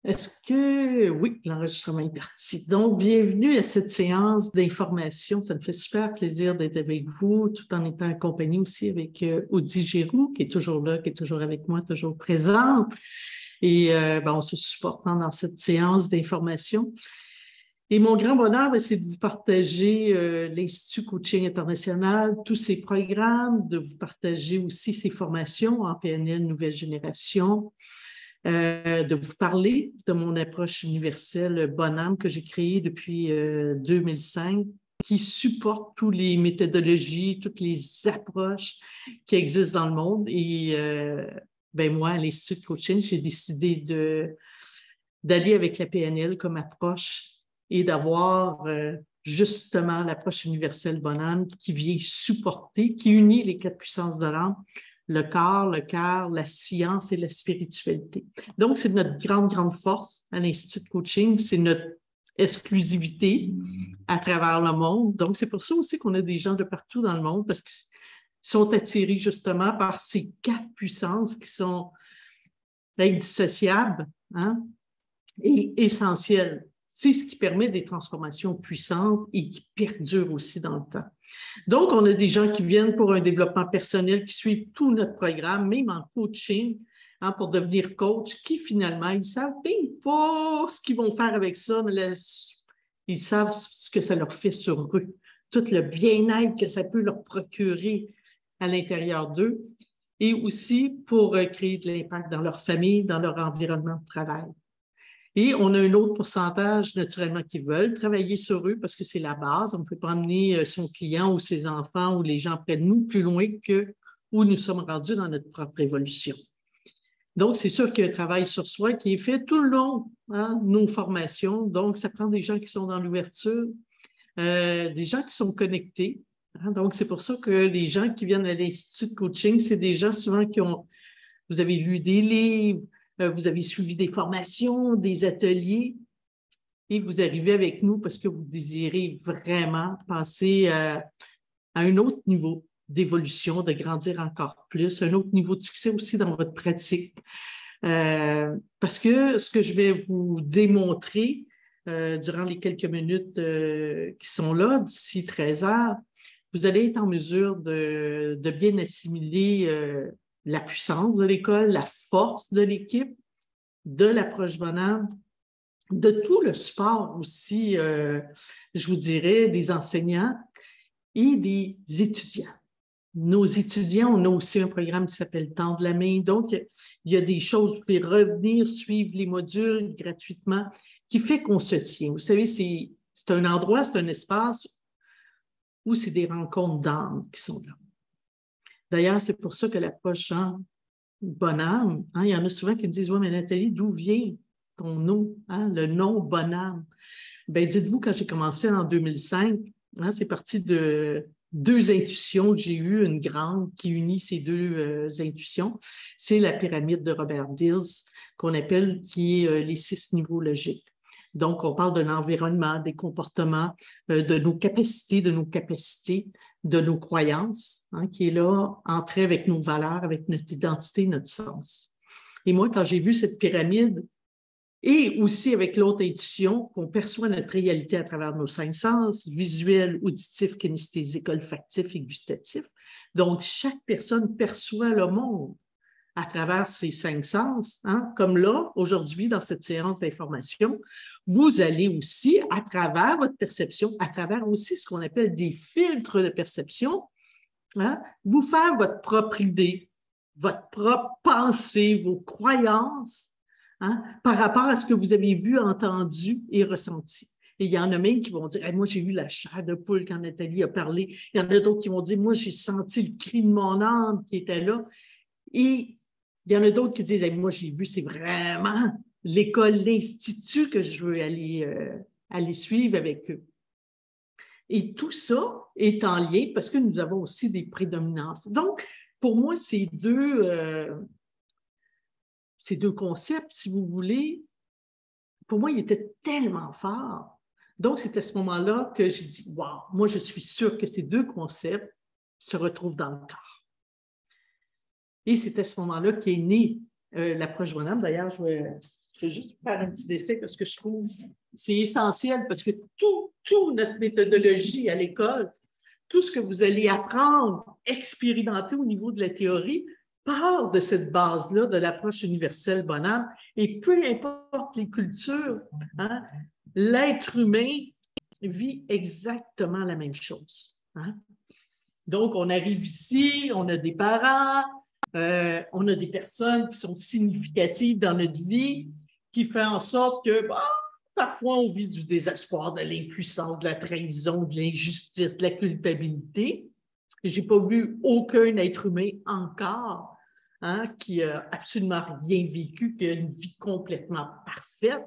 Est-ce que, oui, l'enregistrement est parti. Donc, bienvenue à cette séance d'information. Ça me fait super plaisir d'être avec vous, tout en étant accompagnée aussi avec Audie Giroux, qui est toujours là, qui est toujours avec moi, toujours présente. Et on se supporte dans cette séance d'information. Et mon grand bonheur, c'est de vous partager l'Institut Coaching International, tous ses programmes, de vous partager aussi ses formations en PNL Nouvelle Génération, de vous parler de mon approche universelle Bonhomme que j'ai créée depuis 2005, qui supporte toutes les méthodologies, toutes les approches qui existent dans le monde. Et moi, à l'Institut de Coaching, j'ai décidé d'aller avec la PNL comme approche et d'avoir justement l'approche universelle Bonhomme qui vient supporter, qui unit les 4 puissances de l'âme, le corps, le cœur, la science et la spiritualité. Donc, c'est notre grande, grande force à l'Institut de Coaching, c'est notre exclusivité à travers le monde. Donc, c'est pour ça aussi qu'on a des gens de partout dans le monde, parce qu'ils sont attirés justement par ces 4 puissances qui sont indissociables, et essentielles. C'est ce qui permet des transformations puissantes et qui perdurent aussi dans le temps. Donc, on a des gens qui viennent pour un développement personnel, qui suivent tout notre programme, même en coaching, pour devenir coach, qui finalement, ils ne savent même pas ce qu'ils vont faire avec ça, mais ils savent ce que ça leur fait sur eux, tout le bien-être que ça peut leur procurer à l'intérieur d'eux, et aussi pour créer de l'impact dans leur famille, dans leur environnement de travail. Et on a un autre pourcentage, naturellement, qui veulent travailler sur eux parce que c'est la base. On ne peut pas emmener son client ou ses enfants ou les gens près de nous plus loin que où nous sommes rendus dans notre propre évolution. Donc, c'est sûr qu'il y a un travail sur soi qui est fait tout le long de nos formations. Donc, ça prend des gens qui sont dans l'ouverture, des gens qui sont connectés. Donc, c'est pour ça que les gens qui viennent à l'Institut de Coaching, c'est des gens souvent qui ont, vous avez lu des livres, vous avez suivi des formations, des ateliers, et vous arrivez avec nous parce que vous désirez vraiment passer à un autre niveau d'évolution, de grandir encore plus, un autre niveau de succès aussi dans votre pratique. Parce que ce que je vais vous démontrer durant les quelques minutes qui sont là, d'ici 13 heures, vous allez être en mesure de bien assimiler la puissance de l'école, la force de l'équipe, de l'approche Bonhomme, de tout le support aussi, je vous dirais, des enseignants et des étudiants. Nos étudiants, on a aussi un programme qui s'appelle Temps de la main. Donc, il y a des choses, vous pouvez revenir, suivre les modules gratuitement, qui fait qu'on se tient. Vous savez, c'est un endroit, c'est un espace où c'est des rencontres d'âmes qui sont là. D'ailleurs, c'est pour ça que l'approche Bonhomme, il y en a souvent qui disent « Oui, mais Nathalie, d'où vient ton nom, le nom Bonhomme? » Bien, dites-vous, quand j'ai commencé en 2005, c'est parti de 2 intuitions que j'ai eues, une grande qui unit ces 2 intuitions. C'est la pyramide de Robert Dills, qu'on appelle, qui est les 6 niveaux logiques. Donc, on parle de l'environnement, des comportements, de nos capacités, de nos croyances, qui est là, entrée avec nos valeurs, avec notre identité, notre sens. Et moi, quand j'ai vu cette pyramide, et aussi avec l'autre intuition, qu'on perçoit notre réalité à travers nos 5 sens, visuel, auditif, kinesthésique, olfactif et gustatif. Donc, chaque personne perçoit le monde à travers ces 5 sens. Comme là, aujourd'hui, dans cette séance d'information, vous allez aussi, à travers votre perception, à travers aussi ce qu'on appelle des filtres de perception, vous faire votre propre idée, votre propre pensée, vos croyances, par rapport à ce que vous avez vu, entendu et ressenti. Et il y en a même qui vont dire hey, « Moi, j'ai eu la chair de poule quand Nathalie a parlé. » Il y en a d'autres qui vont dire « Moi, j'ai senti le cri de mon âme qui était là. » Et il y en a d'autres qui disent hey, « Moi, j'ai vu, c'est vraiment l'école, l'institut que je veux aller suivre avec eux. » Et tout ça est en lien parce que nous avons aussi des prédominances. Donc, pour moi, ces deux concepts, si vous voulez, pour moi, ils étaient tellement forts. Donc, c'est à ce moment-là que j'ai dit, wow, moi, je suis sûre que ces 2 concepts se retrouvent dans le corps. Et c'est à ce moment-là qu'est née l'approche Bonhomme. D'ailleurs, je vais Je vais juste faire un petit essai parce que je trouve que c'est essentiel parce que toute notre méthodologie à l'école, tout ce que vous allez apprendre, expérimenter au niveau de la théorie, part de cette base-là, de l'approche universelle bonhomme. Et peu importe les cultures, hein, l'être humain vit exactement la même chose. Hein? Donc, on arrive ici, on a des parents, on a des personnes qui sont significatives dans notre vie, qui font en sorte que parfois on vit du désespoir, de l'impuissance, de la trahison, de l'injustice, de la culpabilité. Je n'ai pas vu aucun être humain encore qui a absolument rien vécu, qui a une vie complètement parfaite,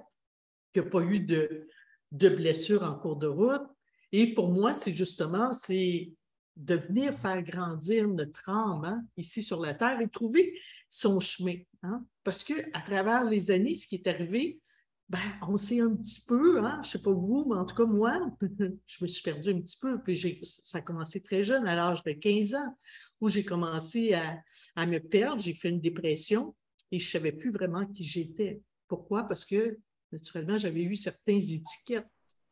qui n'a pas eu de blessures en cours de route. Et pour moi, c'est justement, c'est de venir faire grandir notre âme ici sur la Terre et trouver son chemin. Hein? Parce qu'à travers les années, ce qui est arrivé, on sait un petit peu, je ne sais pas vous, mais en tout cas moi, je me suis perdue un petit peu. Puis ça a commencé très jeune, à l'âge de 15 ans, où j'ai commencé à me perdre. J'ai fait une dépression et je ne savais plus vraiment qui j'étais. Pourquoi? Parce que, naturellement, j'avais eu certaines étiquettes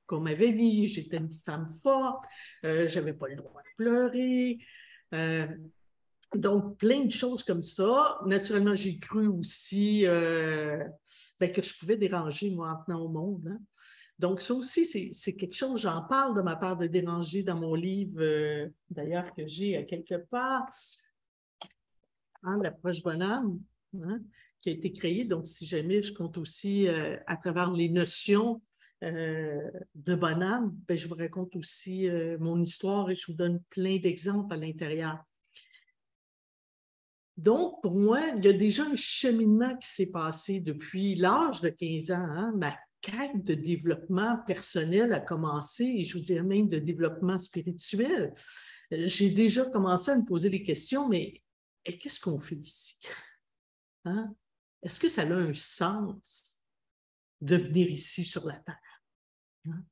qu'on m'avait mis. J'étais une femme forte, je n'avais pas le droit de pleurer. Donc, plein de choses comme ça. Naturellement, j'ai cru aussi que je pouvais déranger, moi, en venant au monde. Hein. Donc, ça aussi, c'est quelque chose, j'en parle de ma part de déranger dans mon livre, d'ailleurs, que j'ai à quelque part, l'approche bonhomme, qui a été créée. Donc, si jamais je compte aussi à travers les notions de bonhomme, je vous raconte aussi mon histoire et je vous donne plein d'exemples à l'intérieur. Donc, pour moi, il y a déjà un cheminement qui s'est passé depuis l'âge de 15 ans. Hein? Ma quête de développement personnel a commencé, et je vous dirais même de développement spirituel. J'ai déjà commencé à me poser des questions, mais qu'est-ce qu'on fait ici? Hein? Est-ce que ça a un sens de venir ici sur la Terre? Hein?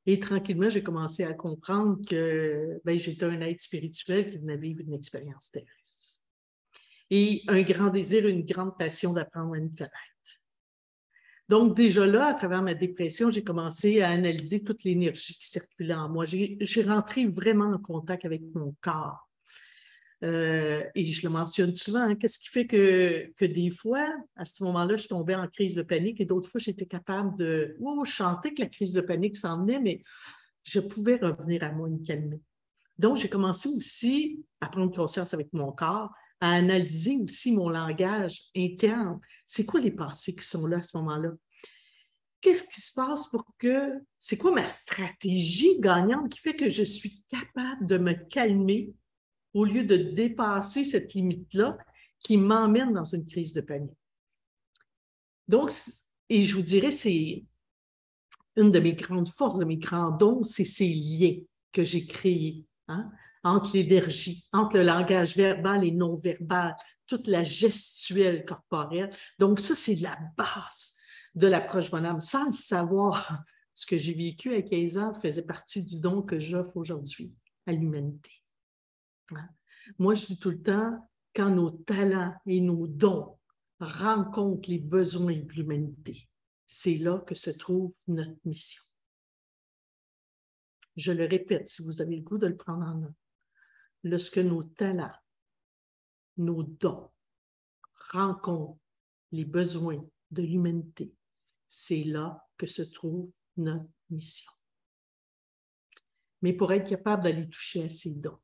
Et tranquillement, j'ai commencé à comprendre que j'étais un être spirituel qui venait vivre une expérience terrestre. Et un grand désir, une grande passion d'apprendre à nous connaître. Donc, déjà là, à travers ma dépression, j'ai commencé à analyser toute l'énergie qui circulait en moi. J'ai rentré vraiment en contact avec mon corps. Et je le mentionne souvent, hein, qu'est-ce qui fait que des fois, à ce moment-là, je tombais en crise de panique et d'autres fois, j'étais capable de chanter que la crise de panique s'en venait, mais je pouvais revenir à moi, me calmer. Donc, j'ai commencé aussi à prendre conscience avec mon corps, à analyser aussi mon langage interne. C'est quoi les pensées qui sont là à ce moment-là? Qu'est-ce qui se passe pour que... C'est quoi ma stratégie gagnante qui fait que je suis capable de me calmer au lieu de dépasser cette limite-là qui m'emmène dans une crise de panique? Donc, et je vous dirais, c'est une de mes grandes forces, de mes grands dons, c'est ces liens que j'ai créés. Hein? Entre l'énergie, entre le langage verbal et non verbal, toute la gestuelle corporelle. Donc, ça, c'est la base de l'approche bonhomme. Sans le savoir, ce que j'ai vécu à 15 ans faisait partie du don que j'offre aujourd'hui à l'humanité. Hein? Moi, je dis tout le temps, quand nos talents et nos dons rencontrent les besoins de l'humanité, c'est là que se trouve notre mission. Je le répète, si vous avez le goût de le prendre en note. Lorsque nos talents, nos dons rencontrent les besoins de l'humanité, c'est là que se trouve notre mission. Mais pour être capable d'aller toucher à ces dons,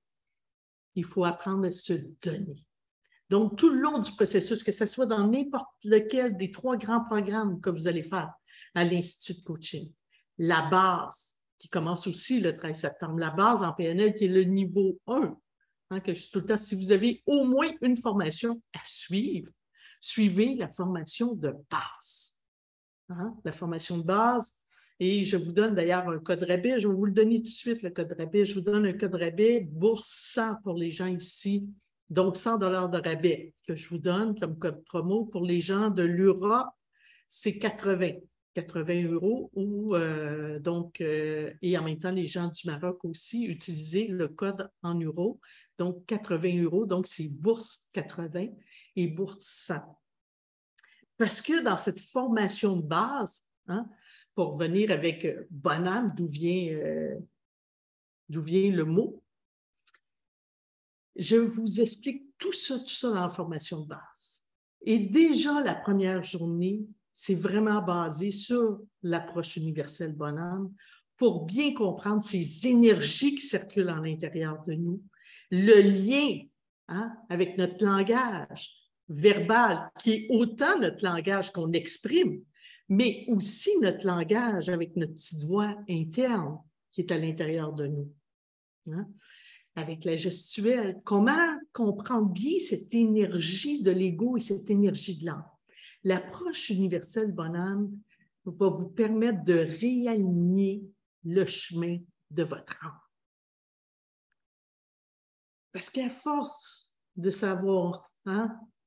il faut apprendre à se donner. Donc, tout le long du processus, que ce soit dans n'importe lequel des 3 grands programmes que vous allez faire à l'Institut de coaching, la base, qui commence aussi le 13 septembre, la base en PNL qui est le niveau 1, hein, que je dis tout le temps, si vous avez au moins une formation à suivre, suivez la formation de base. Hein, la formation de base, et je vous donne d'ailleurs un code rabais, je vais vous le donner tout de suite, le code rabais, je vous donne un code rabais, bourse 100 pour les gens ici, donc 100 $ de rabais que je vous donne comme code promo. Pour les gens de l'Europe, c'est 80 € ou et en même temps, les gens du Maroc aussi, utilisez le code en euros, donc 80 €, donc c'est bourse 80 et bourse 100. Parce que dans cette formation de base, hein, pour venir avec bonne âme, d'où vient le mot, je vous explique tout ça dans la formation de base. Et déjà, la première journée, c'est vraiment basé sur l'approche universelle bonne âme pour bien comprendre ces énergies qui circulent à l'intérieur de nous, le lien avec notre langage verbal, qui est autant notre langage qu'on exprime, mais aussi notre langage avec notre petite voix interne qui est à l'intérieur de nous. Hein? Avec la gestuelle, comment comprendre bien cette énergie de l'ego et cette énergie de l'âme. L'approche universelle bonne âme va vous permettre de réaligner le chemin de votre âme. Parce qu'à force de savoir,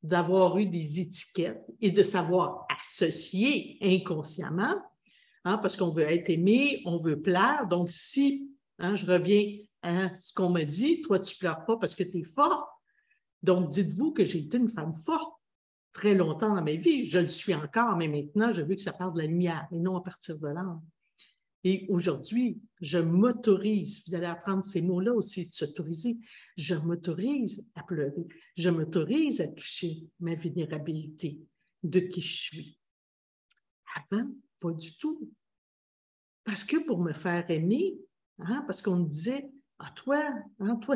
d'avoir eu des étiquettes et de savoir associer inconsciemment, parce qu'on veut être aimé, on veut plaire. Donc, si je reviens à ce qu'on m'a dit, toi, tu ne pleures pas parce que tu es forte. Donc, dites-vous que j'ai été une femme forte très longtemps dans ma vie. Je le suis encore, mais maintenant, je veux que ça parte de la lumière et non à partir de l'âme. Et aujourd'hui, je m'autorise, vous allez apprendre ces mots-là aussi, de s'autoriser, je m'autorise à pleurer, je m'autorise à toucher ma vulnérabilité de qui je suis. Avant, pas du tout. Parce que pour me faire aimer, parce qu'on me disait, toi,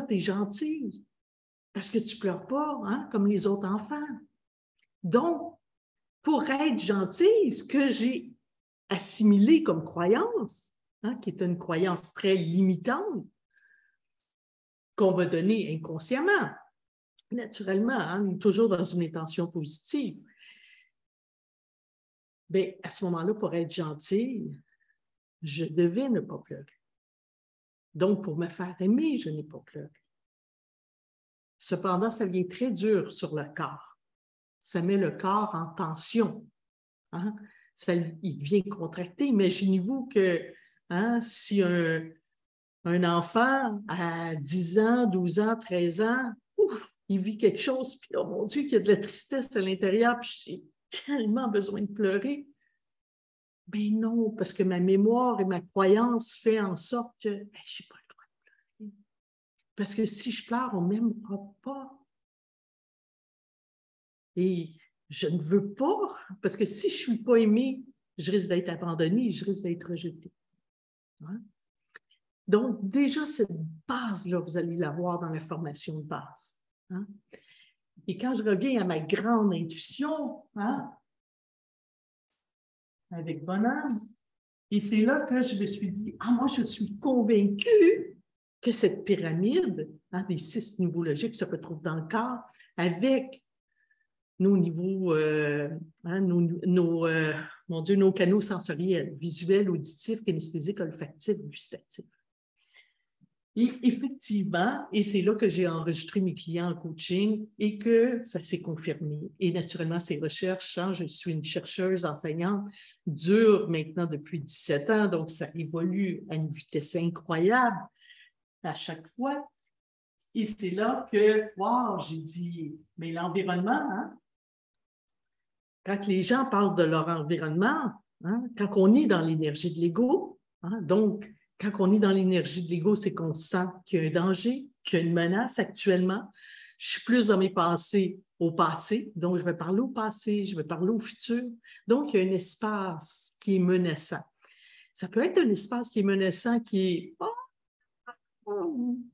tu es gentille, parce que tu ne pleures pas, comme les autres enfants. Donc, pour être gentille, ce que j'ai assimilé comme croyance, qui est une croyance très limitante, qu'on va donner inconsciemment, naturellement, toujours dans une intention positive. Bien, à ce moment-là, pour être gentille, je devais ne pas pleurer. Donc, pour me faire aimer, je n'ai pas pleuré. Cependant, ça vient très dur sur le corps. Ça met le corps en tension. Il devient contracté. Imaginez-vous que si un enfant à 10 ans, 12 ans, 13 ans, il vit quelque chose, puis oh mon Dieu, qu'il y a de la tristesse à l'intérieur, puis j'ai tellement besoin de pleurer. Ben non, parce que ma mémoire et ma croyance fait en sorte que je n'ai pas le droit de pleurer. Parce que si je pleure, on ne m'aimera pas. Et je ne veux pas, parce que si je ne suis pas aimée, je risque d'être abandonnée, je risque d'être rejetée. Donc, déjà, cette base-là, vous allez la voir dans la formation de base. Et quand je reviens à ma grande intuition, avec bonne âme, et c'est là que je me suis dit, moi, je suis convaincue que cette pyramide, des 6 niveaux logiques se retrouve dans le corps, avec nos niveaux, nos canaux sensoriels, visuels, auditifs, kinesthésiques, olfactifs, gustatifs. Et effectivement, et c'est là que j'ai enregistré mes clients en coaching et que ça s'est confirmé. Et naturellement, ces recherches, je suis une chercheuse, enseignante, durent maintenant depuis 17 ans, donc ça évolue à une vitesse incroyable à chaque fois. Et c'est là que, j'ai dit, mais l'environnement, quand les gens parlent de leur environnement, quand on est dans l'énergie de l'ego, donc, quand on est dans l'énergie de l'ego, c'est qu'on sent qu'il y a un danger, qu'il y a une menace actuellement. Je suis plus dans mes pensées au passé, donc je vais parler au passé, je vais parler au futur. Donc, il y a un espace qui est menaçant. Ça peut être un espace qui est menaçant, qui est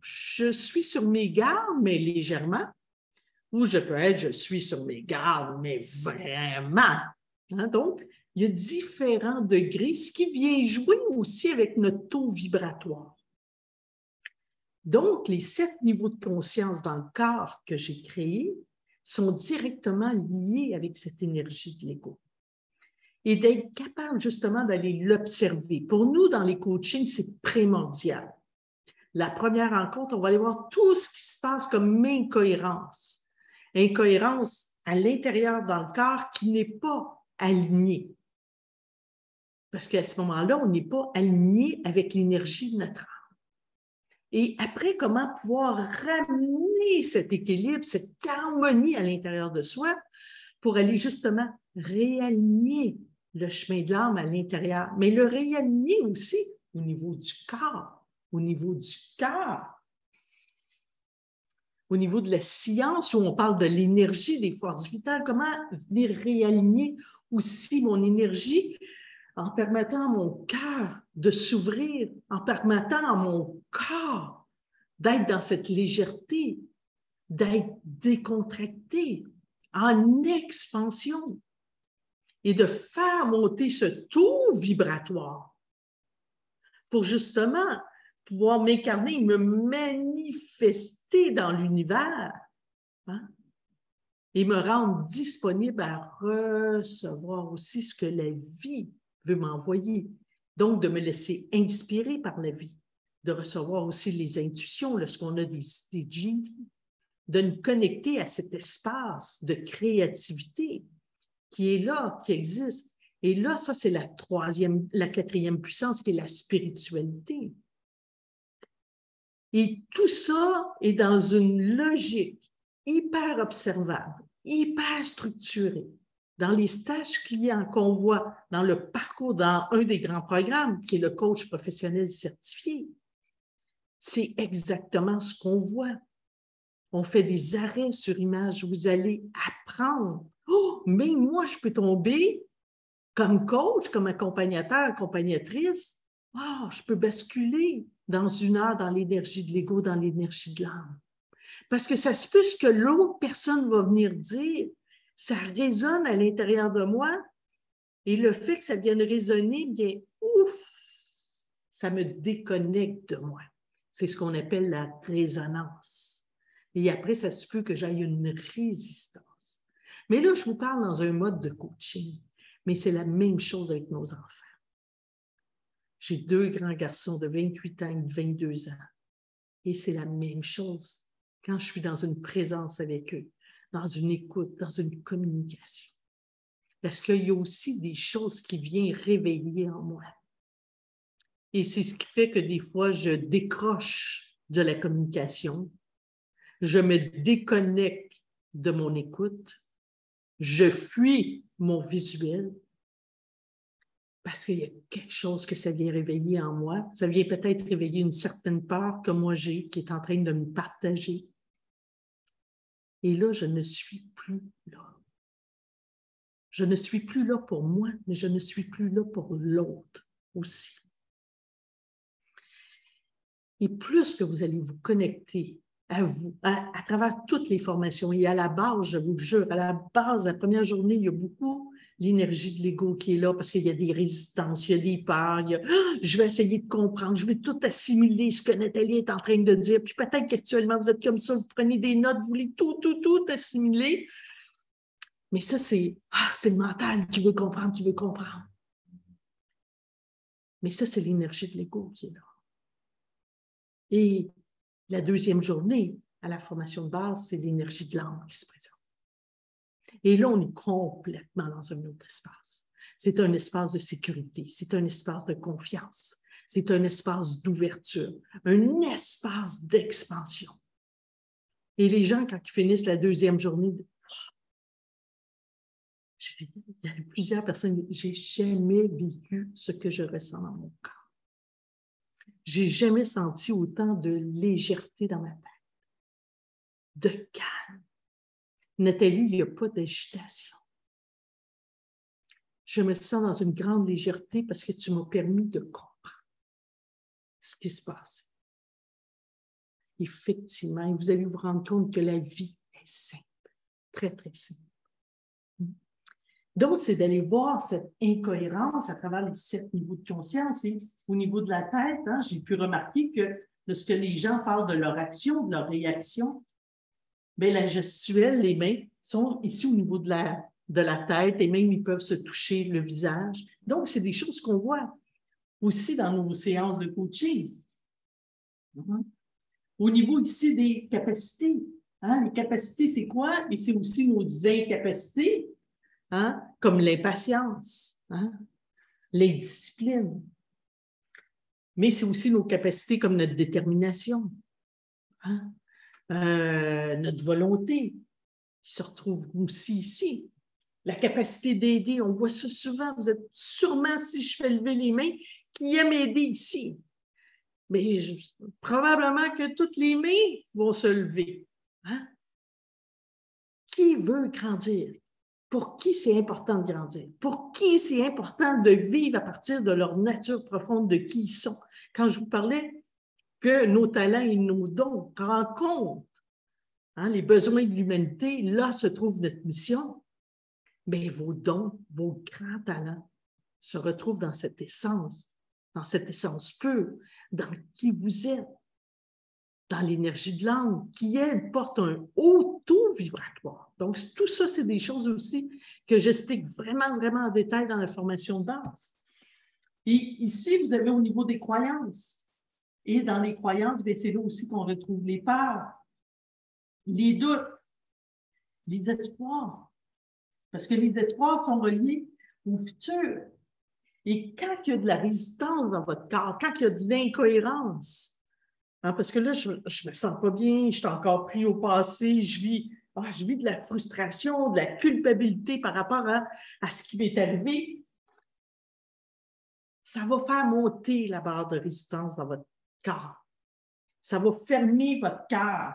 je suis sur mes gardes, mais légèrement, ou je peux être je suis sur mes gardes, mais vraiment. Donc, il y a différents degrés, ce qui vient jouer aussi avec notre taux vibratoire. Donc, les 7 niveaux de conscience dans le corps que j'ai créés sont directement liés avec cette énergie de l'ego. Et d'être capable justement d'aller l'observer. Pour nous, dans les coachings, c'est primordial. La première rencontre, on va aller voir tout ce qui se passe comme incohérence. Incohérence à l'intérieur dans le corps qui n'est pas aligné. Parce qu'à ce moment-là, on n'est pas aligné avec l'énergie de notre âme. Et après, comment pouvoir ramener cet équilibre, cette harmonie à l'intérieur de soi pour aller justement réaligner le chemin de l'âme à l'intérieur, mais le réaligner aussi au niveau du corps, au niveau du cœur, au niveau de la science où on parle de l'énergie, des forces vitales, comment venir réaligner aussi mon énergie en permettant à mon cœur de s'ouvrir, en permettant à mon corps d'être dans cette légèreté, d'être décontracté, en expansion et de faire monter ce taux vibratoire pour justement pouvoir m'incarner, me manifester dans l'univers, hein, et me rendre disponible à recevoir aussi ce que la vie veut m'envoyer. Donc, de me laisser inspirer par la vie, de recevoir aussi les intuitions lorsqu'on a des génies, de nous connecter à cet espace de créativité qui est là, qui existe. Et là, ça, c'est la quatrième puissance qui est la spiritualité. Et tout ça est dans une logique hyper observable, hyper structurée. Dans les stages clients qu'on voit dans le parcours, dans un des grands programmes, qui est le coach professionnel certifié, c'est exactement ce qu'on voit. On fait des arrêts sur image. Vous allez apprendre. Oh, mais moi, je peux tomber comme coach, comme accompagnateur, accompagnatrice. Oh, je peux basculer dans une heure dans l'énergie de l'ego, dans l'énergie de l'âme. Parce que ça se peut que l'autre personne va venir dire, ça résonne à l'intérieur de moi, et le fait que ça vienne résonner, bien, ouf, ça me déconnecte de moi. C'est ce qu'on appelle la résonance. Et après, ça se peut que j'aille une résistance. Mais là, je vous parle dans un mode de coaching, mais c'est la même chose avec nos enfants. J'ai 2 grands garçons de 28 ans et de 22 ans. Et c'est la même chose quand je suis dans une présence avec eux, dans une écoute, dans une communication. Parce qu'il y a aussi des choses qui viennent réveiller en moi. Et c'est ce qui fait que des fois, je décroche de la communication, je me déconnecte de mon écoute, je fuis mon visuel, parce qu'il y a quelque chose que ça vient réveiller en moi. Ça vient peut-être réveiller une certaine peur que moi j'ai, qui est en train de me partager. Et là, je ne suis plus là. Je ne suis plus là pour moi, mais je ne suis plus là pour l'autre aussi. Et plus que vous allez vous connecter à vous, à travers toutes les formations, et à la base, je vous le jure, à la base, la première journée, il y a beaucoup l'énergie de l'ego qui est là parce qu'il y a des résistances, il y a des peurs, il y a je vais essayer de comprendre, je vais tout assimiler ce que Nathalie est en train de dire, puis peut-être qu'actuellement vous êtes comme ça, vous prenez des notes, vous voulez tout assimiler, mais ça c'est le mental qui veut comprendre. Mais ça c'est l'énergie de l'ego qui est là. Et la deuxième journée à la formation de base, c'est l'énergie de l'âme qui se présente. Et là, on est complètement dans un autre espace. C'est un espace de sécurité, c'est un espace de confiance, c'est un espace d'ouverture, un espace d'expansion. Et les gens, quand ils finissent la deuxième journée, il y a plusieurs personnes, j'ai jamais vécu ce que je ressens dans mon corps. J'ai jamais senti autant de légèreté dans ma tête, de calme. Nathalie, il n'y a pas d'agitation. Je me sens dans une grande légèreté parce que tu m'as permis de comprendre ce qui se passe. Effectivement, vous allez vous rendre compte que la vie est simple, très, très simple. Donc, c'est d'aller voir cette incohérence à travers les 7 niveaux de conscience. Et au niveau de la tête, j'ai pu remarquer que lorsque les gens parlent de leur action, de leur réaction, bien, la gestuelle, les mains sont ici au niveau de la tête et même ils peuvent se toucher le visage. Donc, c'est des choses qu'on voit aussi dans nos séances de coaching. Au niveau ici des capacités, les capacités, c'est quoi? Et c'est aussi nos incapacités, comme l'impatience, l'indiscipline. Mais c'est aussi nos capacités comme notre détermination, notre volonté, qui se retrouve aussi ici. la capacité d'aider. On voit ça souvent. Vous êtes sûrement, si je fais lever les mains, qui aiment aider ici. Mais probablement que toutes les mains vont se lever. Hein? Qui veut grandir? Pour qui c'est important de grandir? Pour qui c'est important de vivre à partir de leur nature profonde, de qui ils sont? Quand je vous parlais que nos talents et nos dons rencontrent les besoins de l'humanité, là se trouve notre mission. Mais vos dons, vos grands talents se retrouvent dans cette essence pure, dans qui vous êtes, dans l'énergie de l'âme, qui, elle, porte un haut taux vibratoire. Donc, tout ça, c'est des choses aussi que j'explique vraiment, vraiment en détail dans la formation de base. Et ici, vous avez au niveau des croyances. Et dans les croyances, c'est là aussi qu'on retrouve les peurs, les doutes, les espoirs. Parce que les espoirs sont reliés au futur. Et quand il y a de la résistance dans votre corps, quand il y a de l'incohérence, parce que là, je me sens pas bien, je suis encore pris au passé, je vis de la frustration, de la culpabilité par rapport à ce qui m'est arrivé, ça va faire monter la barre de résistance dans votre corps. Ça va fermer votre cœur.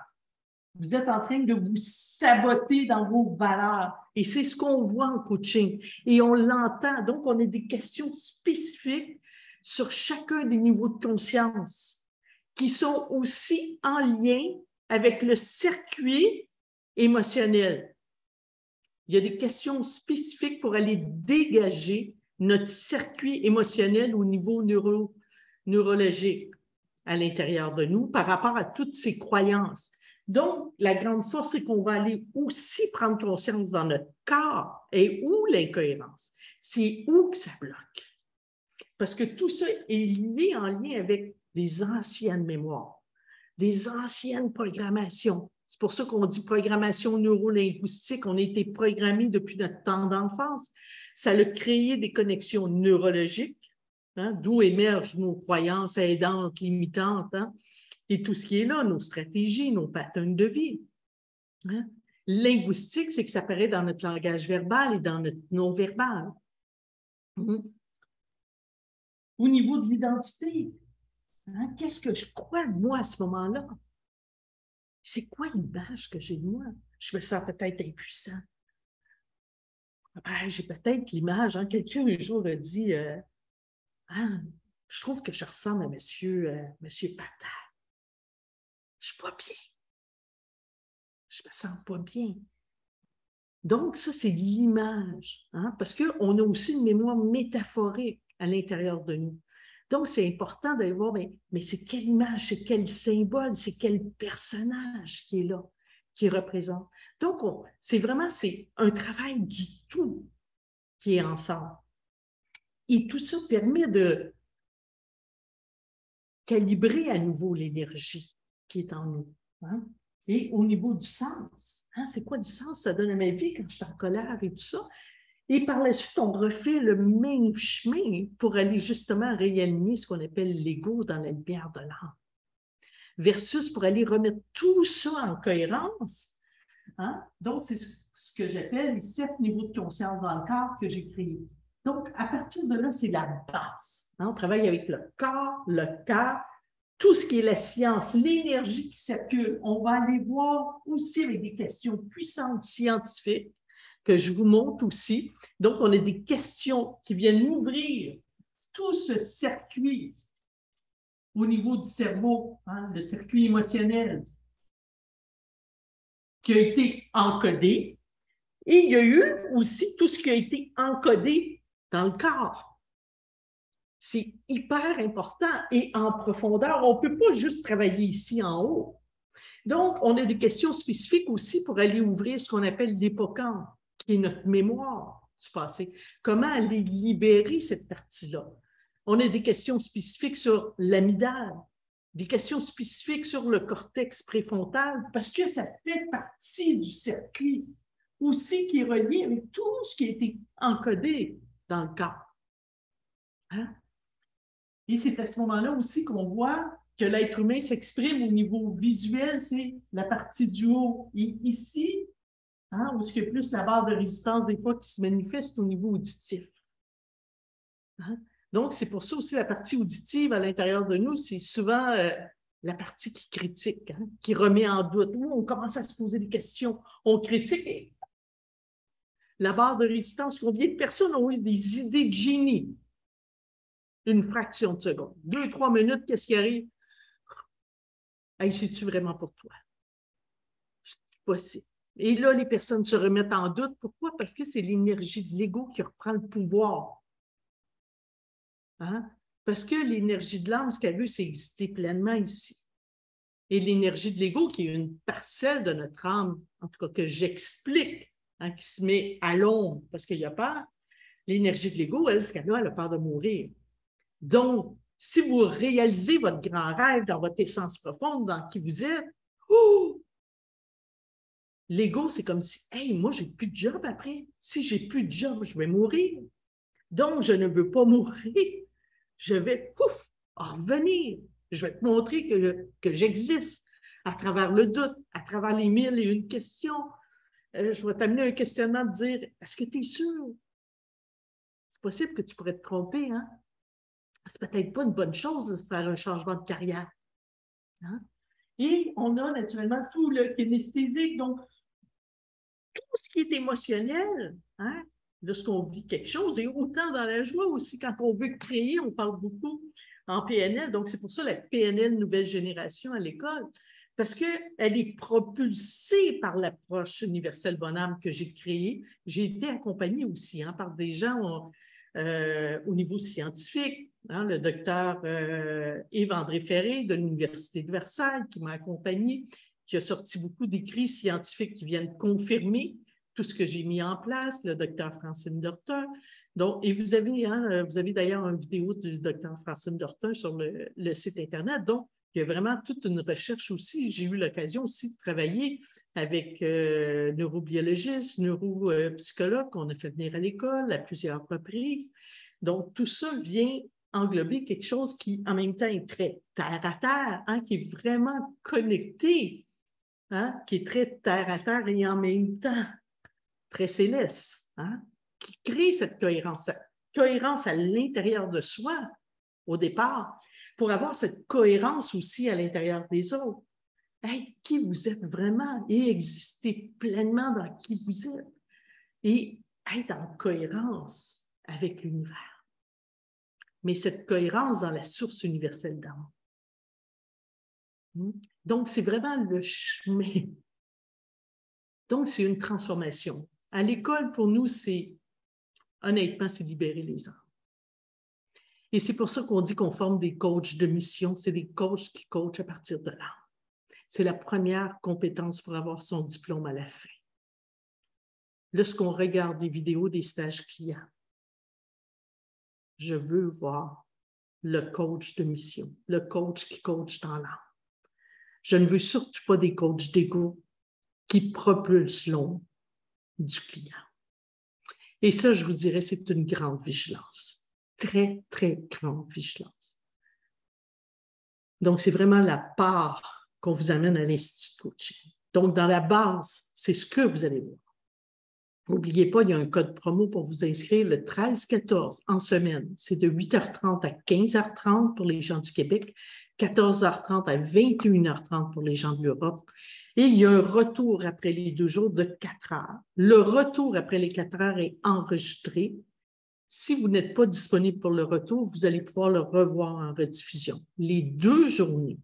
Vous êtes en train de vous saboter dans vos valeurs. Et c'est ce qu'on voit en coaching. Et on l'entend. Donc, on a des questions spécifiques sur chacun des niveaux de conscience qui sont aussi en lien avec le circuit émotionnel. Il y a des questions spécifiques pour aller dégager notre circuit émotionnel au niveau neurologique à l'intérieur de nous par rapport à toutes ces croyances. Donc, la grande force, c'est qu'on va aller aussi prendre conscience dans notre corps et où l'incohérence. C'est où que ça bloque. Parce que tout ça est lié en lien avec des anciennes mémoires, des anciennes programmations. C'est pour ça qu'on dit programmation neurolinguistique. On a été programmés depuis notre temps d'enfance. Ça a créé des connexions neurologiques, d'où émergent nos croyances aidantes, limitantes, et tout ce qui est là, nos stratégies, nos patterns de vie. Linguistique, c'est que ça apparaît dans notre langage verbal et dans notre non-verbal. Au niveau de l'identité, qu'est-ce que je crois de moi à ce moment-là? C'est quoi l'image que j'ai de moi? Je me sens peut-être impuissant. J'ai peut-être l'image, quelqu'un un jour a dit je trouve que je ressemble à monsieur Patate. Je ne suis pas bien. Je ne me sens pas bien. Donc, ça, c'est l'image, parce qu'on a aussi une mémoire métaphorique à l'intérieur de nous. Donc, c'est important d'aller voir, mais c'est quelle image, c'est quel symbole, c'est quel personnage qui est là, qui représente. Donc, c'est un travail du tout qui est ensemble. Et tout ça permet de calibrer à nouveau l'énergie qui est en nous. Et au niveau du sens, c'est quoi du sens? Ça donne à ma vie quand je suis en colère et tout ça. Et par la suite, on refait le même chemin pour aller justement réaligner ce qu'on appelle l'ego dans la lumière de l'âme. Versus pour aller remettre tout ça en cohérence. Donc, c'est ce que j'appelle les 7 niveaux de conscience dans le corps que j'ai créés. Donc, à partir de là, c'est la base. On travaille avec le corps, le cœur, tout ce qui est la science, l'énergie qui circule. On va aller voir aussi avec des questions puissantes scientifiques que je vous montre aussi. Donc, on a des questions qui viennent ouvrir tout ce circuit au niveau du cerveau, le circuit émotionnel qui a été encodé. Et il y a eu aussi tout ce qui a été encodé dans le corps. C'est hyper important et en profondeur. On ne peut pas juste travailler ici en haut. Donc, on a des questions spécifiques aussi pour aller ouvrir ce qu'on appelle l'hippocampe, qui est notre mémoire du passé. Comment aller libérer cette partie-là? On a des questions spécifiques sur l'amygdale, des questions spécifiques sur le cortex préfrontal, parce que ça fait partie du circuit aussi qui est relié avec tout ce qui a été encodé dans le corps. Et c'est à ce moment-là aussi qu'on voit que l'être humain s'exprime au niveau visuel, c'est la partie du haut. Et ici, Hein, où est-ce qu'il y a plus la barre de résistance des fois qui se manifeste au niveau auditif. Hein? Donc, c'est pour ça aussi la partie auditive à l'intérieur de nous, c'est souvent la partie qui critique, hein, qui remet en doute. Où on commence à se poser des questions, on critique. Et la barre de résistance, combien de personnes ont eu des idées de génie? Une fraction de seconde. 2-3 minutes, qu'est-ce qui arrive? Hey, c'est-tu vraiment pour toi? C'est possible. Et là, les personnes se remettent en doute. Pourquoi? Parce que c'est l'énergie de l'ego qui reprend le pouvoir. Hein? Parce que l'énergie de l'âme, ce qu'elle veut, c'est exister pleinement ici. Et l'énergie de l'ego, qui est une parcelle de notre âme, en tout cas que j'explique, hein, qui se met à l'ombre parce qu'il y a peur, l'énergie de l'ego, elle, ce qu'elle a peur de mourir. Donc, si vous réalisez votre grand rêve dans votre essence profonde, dans qui vous êtes, l'ego, c'est comme si, hey, moi, j'ai plus de job après. Si j'ai plus de job, je vais mourir. Donc, je ne veux pas mourir. Je vais, revenir. Je vais te montrer que j'existe à travers le doute, à travers les 1001 questions. Je vais t'amener un questionnement de dire, est-ce que tu es sûr? C'est possible que tu pourrais te tromper, hein? C'est peut-être pas une bonne chose de faire un changement de carrière. Hein? Et on a naturellement tout le kinesthésique, donc tout ce qui est émotionnel, hein? Lorsqu'on vit quelque chose, et autant dans la joie aussi, quand on veut créer, on parle beaucoup en PNL, donc c'est pour ça la PNL nouvelle génération à l'école, parce qu'elle est propulsée par l'approche universelle bonhomme que j'ai créée. J'ai été accompagnée aussi par des gens au niveau scientifique, hein, le docteur Yves-André Ferré de l'Université de Versailles qui m'a accompagnée, qui a sorti beaucoup d'écrits scientifiques qui viennent confirmer tout ce que j'ai mis en place, le docteur Francine Dortin. Donc, et vous avez d'ailleurs une vidéo du docteur Francine Dortin sur le site Internet. Donc, il y a vraiment toute une recherche aussi. J'ai eu l'occasion aussi de travailler avec neurobiologistes, neuropsychologues qu'on a fait venir à l'école à plusieurs reprises. Donc, tout ça vient englober quelque chose qui, en même temps, est très terre à terre, hein, qui est vraiment connecté, hein, qui est très terre à terre et en même temps très céleste, hein, qui crée cette cohérence à l'intérieur de soi au départ, pour avoir cette cohérence aussi à l'intérieur des autres. Hey, qui vous êtes vraiment et exister pleinement dans qui vous êtes et être en cohérence avec l'univers. Mais cette cohérence dans la source universelle d'amour. Donc, c'est vraiment le chemin. Donc, c'est une transformation. À l'école, pour nous, honnêtement, c'est libérer les âmes. Et c'est pour ça qu'on dit qu'on forme des coachs de mission. C'est des coachs qui coachent à partir de l'âme. C'est la première compétence pour avoir son diplôme à la fin. Lorsqu'on regarde des vidéos des stages clients, je veux voir le coach de mission, le coach qui coach dans l'âme. Je ne veux surtout pas des coachs d'ego qui propulsent l'ombre du client. Et ça, je vous dirais, c'est une grande vigilance. Très, très grande vigilance. Donc, c'est vraiment la part qu'on vous amène à l'Institut de coaching. Donc, dans la base, c'est ce que vous allez voir. N'oubliez pas, il y a un code promo pour vous inscrire le 13-14 en semaine. C'est de 8h30 à 15h30 pour les gens du Québec, 14h30 à 21h30 pour les gens de l'Europe. Et il y a un retour après les 2 jours de 4 heures. Le retour après les 4 heures est enregistré. Si vous n'êtes pas disponible pour le retour, vous allez pouvoir le revoir en rediffusion. Les 2 journées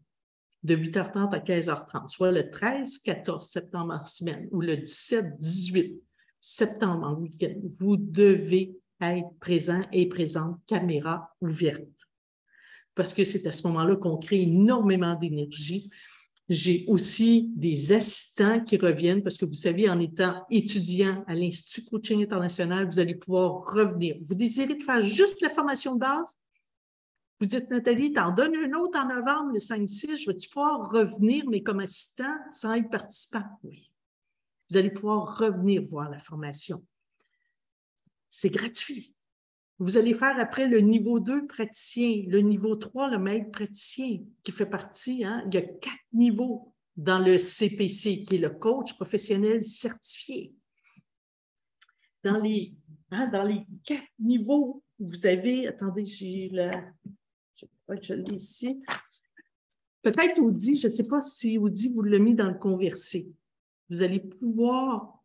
de 8h30 à 15h30, soit le 13-14 septembre en semaine ou le 17-18 septembre en week-end, vous devez être présent et présente, caméra ouverte. Parce que c'est à ce moment-là qu'on crée énormément d'énergie. J'ai aussi des assistants qui reviennent parce que vous savez, en étant étudiant à l'Institut Coaching International, vous allez pouvoir revenir. Vous désirez de faire juste la formation de base? Vous dites, Nathalie, t'en donnes une autre en novembre, le 5-6, je vais-tu pouvoir revenir, mais comme assistant, sans être participant? Oui. Vous allez pouvoir revenir voir la formation. C'est gratuit. Vous allez faire après le niveau 2 praticien, le niveau 3, le maître praticien, qui fait partie, hein, il y a 4 niveaux dans le CPC, qui est le coach professionnel certifié. dans les 4 niveaux, vous avez, attendez, je crois que je l'ai ici. Peut-être Audi, je ne sais pas si Audi vous l'a mis dans le conversé. Vous allez pouvoir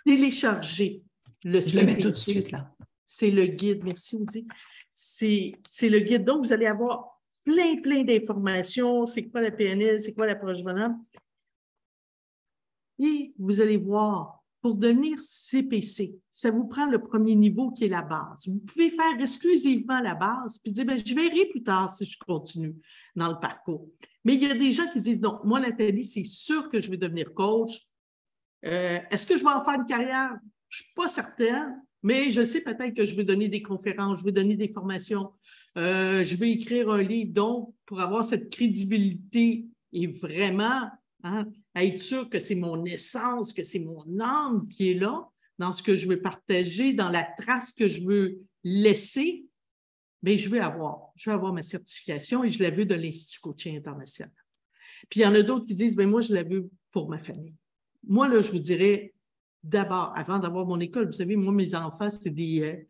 télécharger le CPC. Je le mets tout de suite, là. C'est le guide. Merci, Audi. C'est le guide. Donc, vous allez avoir plein d'informations. C'est quoi la PNL? C'est quoi l'approche bonhomme? Et vous allez voir, pour devenir CPC, ça vous prend le premier niveau qui est la base. Vous pouvez faire exclusivement la base puis dire, bien, je verrai plus tard si je continue dans le parcours. Mais il y a des gens qui disent, non, moi, Nathalie, c'est sûr que je vais devenir coach. Est-ce que je vais en faire une carrière? Je ne suis pas certaine, mais je sais peut-être que je vais donner des conférences, je vais donner des formations, je vais écrire un livre. Donc, pour avoir cette crédibilité et vraiment être sûr que c'est mon essence, que c'est mon âme qui est là, dans ce que je veux partager, dans la trace que je veux laisser, bien, je vais avoir ma certification et je la veux de l'Institut Coaching International. Puis, il y en a d'autres qui disent, bien, moi, je la veux pour ma famille. Moi, là, je vous dirais, d'abord, avant d'avoir mon école, vous savez, moi, mes enfants, c'est des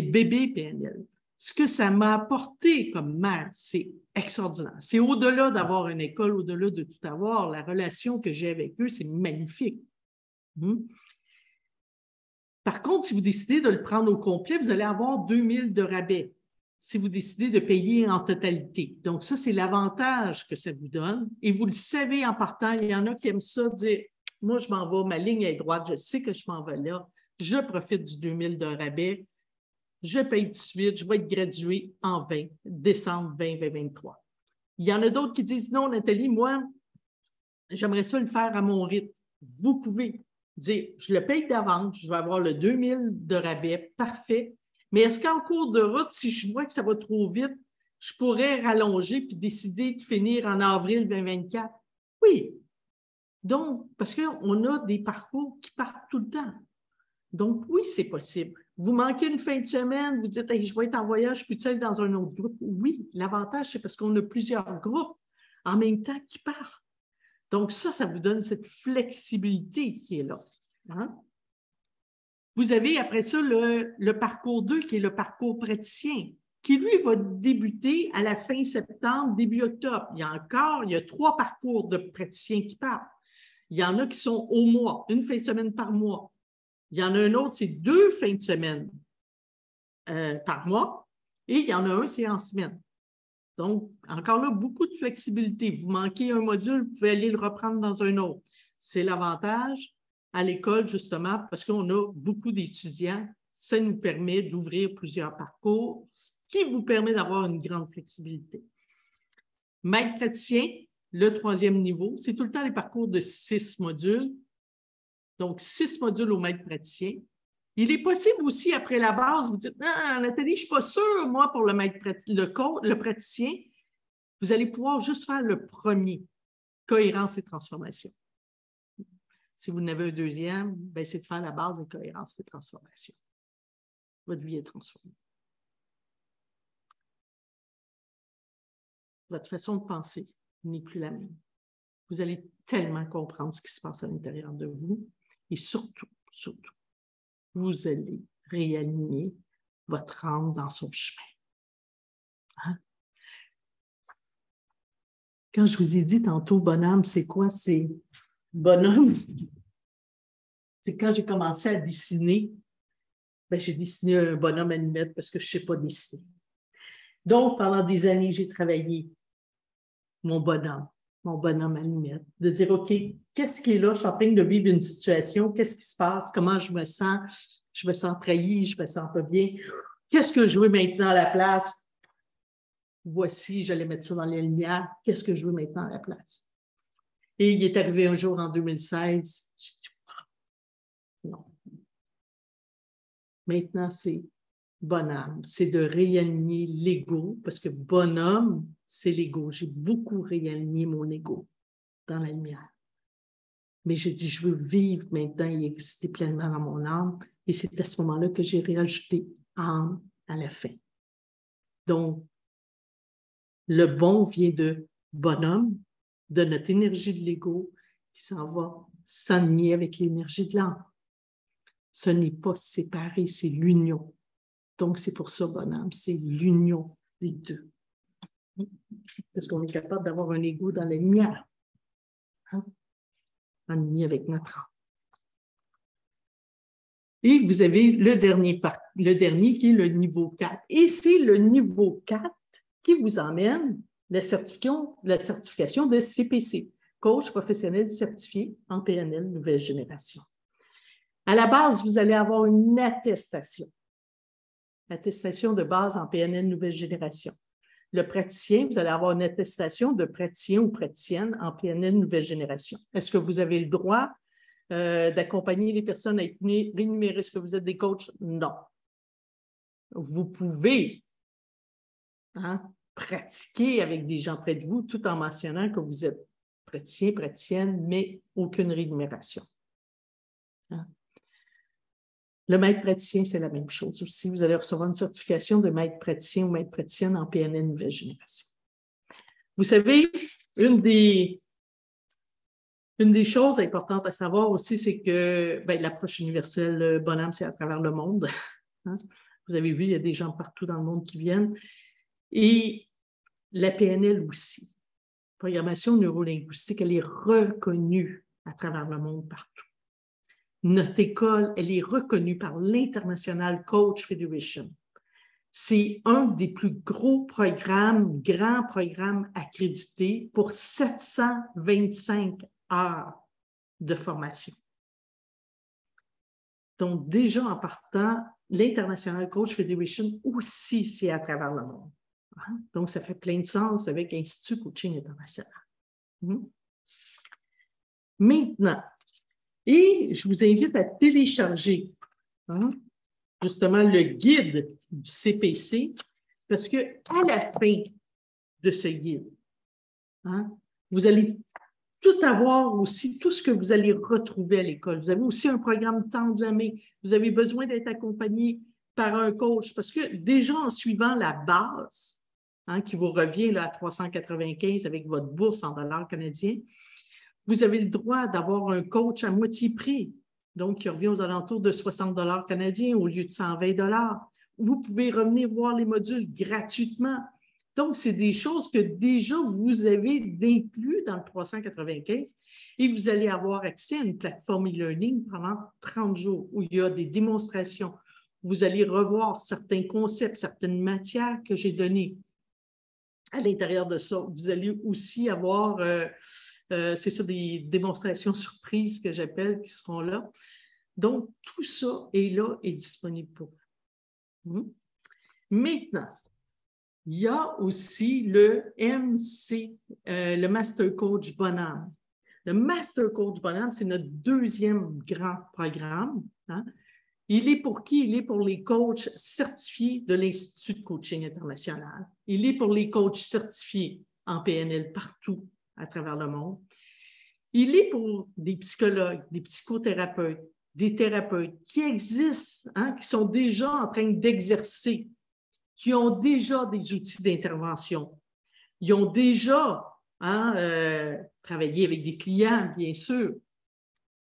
bébés PNL. Ce que ça m'a apporté comme mère, c'est extraordinaire. C'est au-delà d'avoir une école, au-delà de tout avoir, la relation que j'ai avec eux, c'est magnifique. Par contre, si vous décidez de le prendre au complet, vous allez avoir 2000 de rabais si vous décidez de payer en totalité. Donc, ça, c'est l'avantage que ça vous donne. Et vous le savez en partant, il y en a qui aiment ça, dire, moi, je m'en vais, ma ligne est droite, je sais que je m'en vais là, je profite du 2000 de rabais, je paye tout de suite, je vais être gradué en décembre 2023. Il y en a d'autres qui disent, non, Nathalie, moi, j'aimerais ça le faire à mon rythme. Vous pouvez dire, je le paye d'avance, je vais avoir le 2000 de rabais, parfait. Mais est-ce qu'en cours de route, si je vois que ça va trop vite, je pourrais rallonger puis décider de finir en avril 2024? Oui. Donc, parce qu'on a des parcours qui partent tout le temps. Donc, oui, c'est possible. Vous manquez une fin de semaine, vous dites, hey, je vais être en voyage, puis tu être dans un autre groupe. Oui, l'avantage, c'est parce qu'on a plusieurs groupes en même temps qui partent. Donc, ça vous donne cette flexibilité qui est là. Hein? Vous avez après ça le parcours 2 qui est le parcours praticien, qui lui va débuter à la fin septembre, début octobre. Il y a 3 parcours de praticiens qui partent. Il y en a qui sont au mois, une fin de semaine par mois. Il y en a un autre, c'est 2 fins de semaine par mois. Et il y en a un, c'est en semaine. Donc, encore là, beaucoup de flexibilité. Vous manquez un module, vous pouvez aller le reprendre dans un autre. C'est l'avantage à l'école, justement, parce qu'on a beaucoup d'étudiants. Ça nous permet d'ouvrir plusieurs parcours, ce qui vous permet d'avoir une grande flexibilité. Maître praticien, le 3e niveau, c'est tout le temps les parcours de 6 modules. Donc, 6 modules au maître praticien. Il est possible aussi, après la base, vous dites, ah, Nathalie, je ne suis pas sûre, moi, pour le praticien. Vous allez pouvoir juste faire le premier, cohérence et transformation. Si vous en avez un deuxième, ben, c'est de faire la base de cohérence et transformation. Votre vie est transformée. Votre façon de penser n'est plus la même. Vous allez tellement comprendre ce qui se passe à l'intérieur de vous et surtout, vous allez réaligner votre âme dans son chemin. Hein? Quand je vous ai dit tantôt, bonhomme, c'est quoi? C'est bonhomme. C'est quand j'ai commencé à dessiner, ben, j'ai dessiné un bonhomme allumette parce que je ne sais pas dessiner. Donc, pendant des années, j'ai travaillé mon bonhomme allumette, de dire, OK, qu'est-ce qui est là? Je suis en train de vivre une situation, qu'est-ce qui se passe? Comment je me sens? Je me sens trahi, je me sens pas bien. Qu'est-ce que je veux maintenant à la place? Voici, j'allais mettre ça dans les lumières. Qu'est-ce que je veux maintenant à la place? Et il est arrivé un jour en 2016, j'ai dit, non. Maintenant, c'est bonhomme, c'est de réaligner l'ego, parce que bonhomme, c'est l'ego. J'ai beaucoup réaligné mon ego dans la lumière. Mais j'ai dit, je veux vivre maintenant et exister pleinement dans mon âme. Et c'est à ce moment-là que j'ai réajouté âme à la fin. Donc, le bon vient de bonhomme, de notre énergie de l'ego qui s'en va s'aligner avec l'énergie de l'âme. Ce n'est pas séparé, c'est l'union. Donc, c'est pour ça, bonhomme, c'est l'union des deux. Parce qu'on est capable d'avoir un ego dans la lumière. Hein? En uni avec notre âme. Et vous avez le dernier qui est le niveau 4. Et c'est le niveau 4 qui vous emmène la certification de CPC, coach professionnel certifié en PNL nouvelle génération. À la base, vous allez avoir une attestation de base en PNL nouvelle génération. Le praticien, vous allez avoir une attestation de praticien ou praticienne en PNL nouvelle génération. Est-ce que vous avez le droit d'accompagner les personnes à être rémunérées? Est-ce que vous êtes des coachs? Non. Vous pouvez pratiquer avec des gens près de vous tout en mentionnant que vous êtes praticien, praticienne, mais aucune rémunération. Hein? Le maître praticien, c'est la même chose aussi. Vous allez recevoir une certification de maître praticien ou maître praticienne en PNL nouvelle génération. Vous savez, une des choses importantes à savoir aussi, c'est que l'approche universelle Bonhomme, c'est à travers le monde. Hein? Vous avez vu, il y a des gens partout dans le monde qui viennent. Et la PNL aussi, programmation neurolinguistique, elle est reconnue à travers le monde partout. Notre école, elle est reconnue par l'International Coach Federation. C'est un des plus gros programmes, grands programmes accrédités pour 725 heures de formation. Donc, déjà en partant, l'International Coach Federation aussi, c'est à travers le monde. Donc, ça fait plein de sens avec l'Institut Coaching International. Maintenant, et je vous invite à télécharger justement le guide du CPC, parce qu'à la fin de ce guide, vous allez tout avoir aussi, tout ce que vous allez retrouver à l'école. Vous avez aussi un programme temps de l'année. Vous avez besoin d'être accompagné par un coach, parce que déjà en suivant la base, qui vous revient là, à 395 avec votre bourse en dollars canadiens, vous avez le droit d'avoir un coach à moitié prix, donc qui revient aux alentours de 60 dollars canadiens au lieu de 120 dollars. Vous pouvez revenir voir les modules gratuitement. Donc, c'est des choses que déjà vous avez d'inclus dans le 395 et vous allez avoir accès à une plateforme e-learning pendant 30 jours où il y a des démonstrations. Vous allez revoir certains concepts, certaines matières que j'ai données. À l'intérieur de ça, vous allez aussi avoir, c'est ça, des démonstrations surprises que j'appelle qui seront là. Donc, tout ça est là et disponible pour vous. Maintenant, il y a aussi le MC, le Master Coach Bonhomme. Le Master Coach Bonhomme, c'est notre deuxième grand programme. Il est pour qui? Il est pour les coachs certifiés de l'Institut de Coaching International. Il est pour les coachs certifiés en PNL partout à travers le monde. Il est pour des psychologues, des psychothérapeutes, des thérapeutes qui existent, qui sont déjà en train d'exercer, qui ont déjà des outils d'intervention. Ils ont déjà travaillé avec des clients, bien sûr.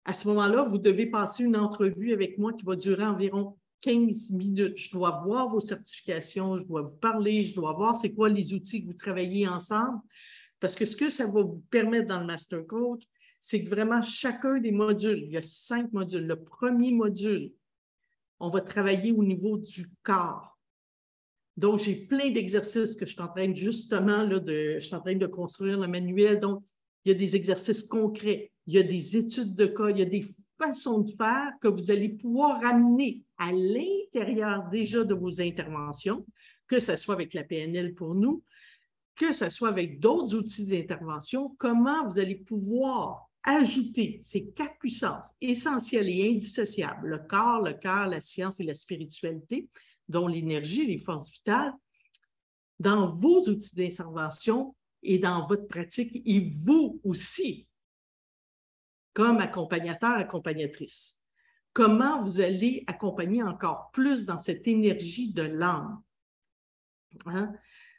À ce moment-là, vous devez passer une entrevue avec moi qui va durer environ 15 minutes. Je dois voir vos certifications, je dois vous parler, je dois voir c'est quoi les outils que vous travaillez ensemble. Parce que ce que ça va vous permettre dans le Master Coach, c'est que vraiment chacun des modules, il y a 5 modules. Le premier module, on va travailler au niveau du corps. Donc, j'ai plein d'exercices que je suis en train justement je suis en train de construire le manuel. Donc, il y a des exercices concrets, il y a des études de cas, il y a des façons de faire que vous allez pouvoir amener à l'intérieur déjà de vos interventions, que ce soit avec la PNL pour nous, que ce soit avec d'autres outils d'intervention, comment vous allez pouvoir ajouter ces 4 puissances essentielles et indissociables, le corps, le cœur, la science et la spiritualité, dont l'énergie, les forces vitales, dans vos outils d'intervention et dans votre pratique, et vous aussi, comme accompagnateur, accompagnatrice. Comment vous allez accompagner encore plus dans cette énergie de l'âme?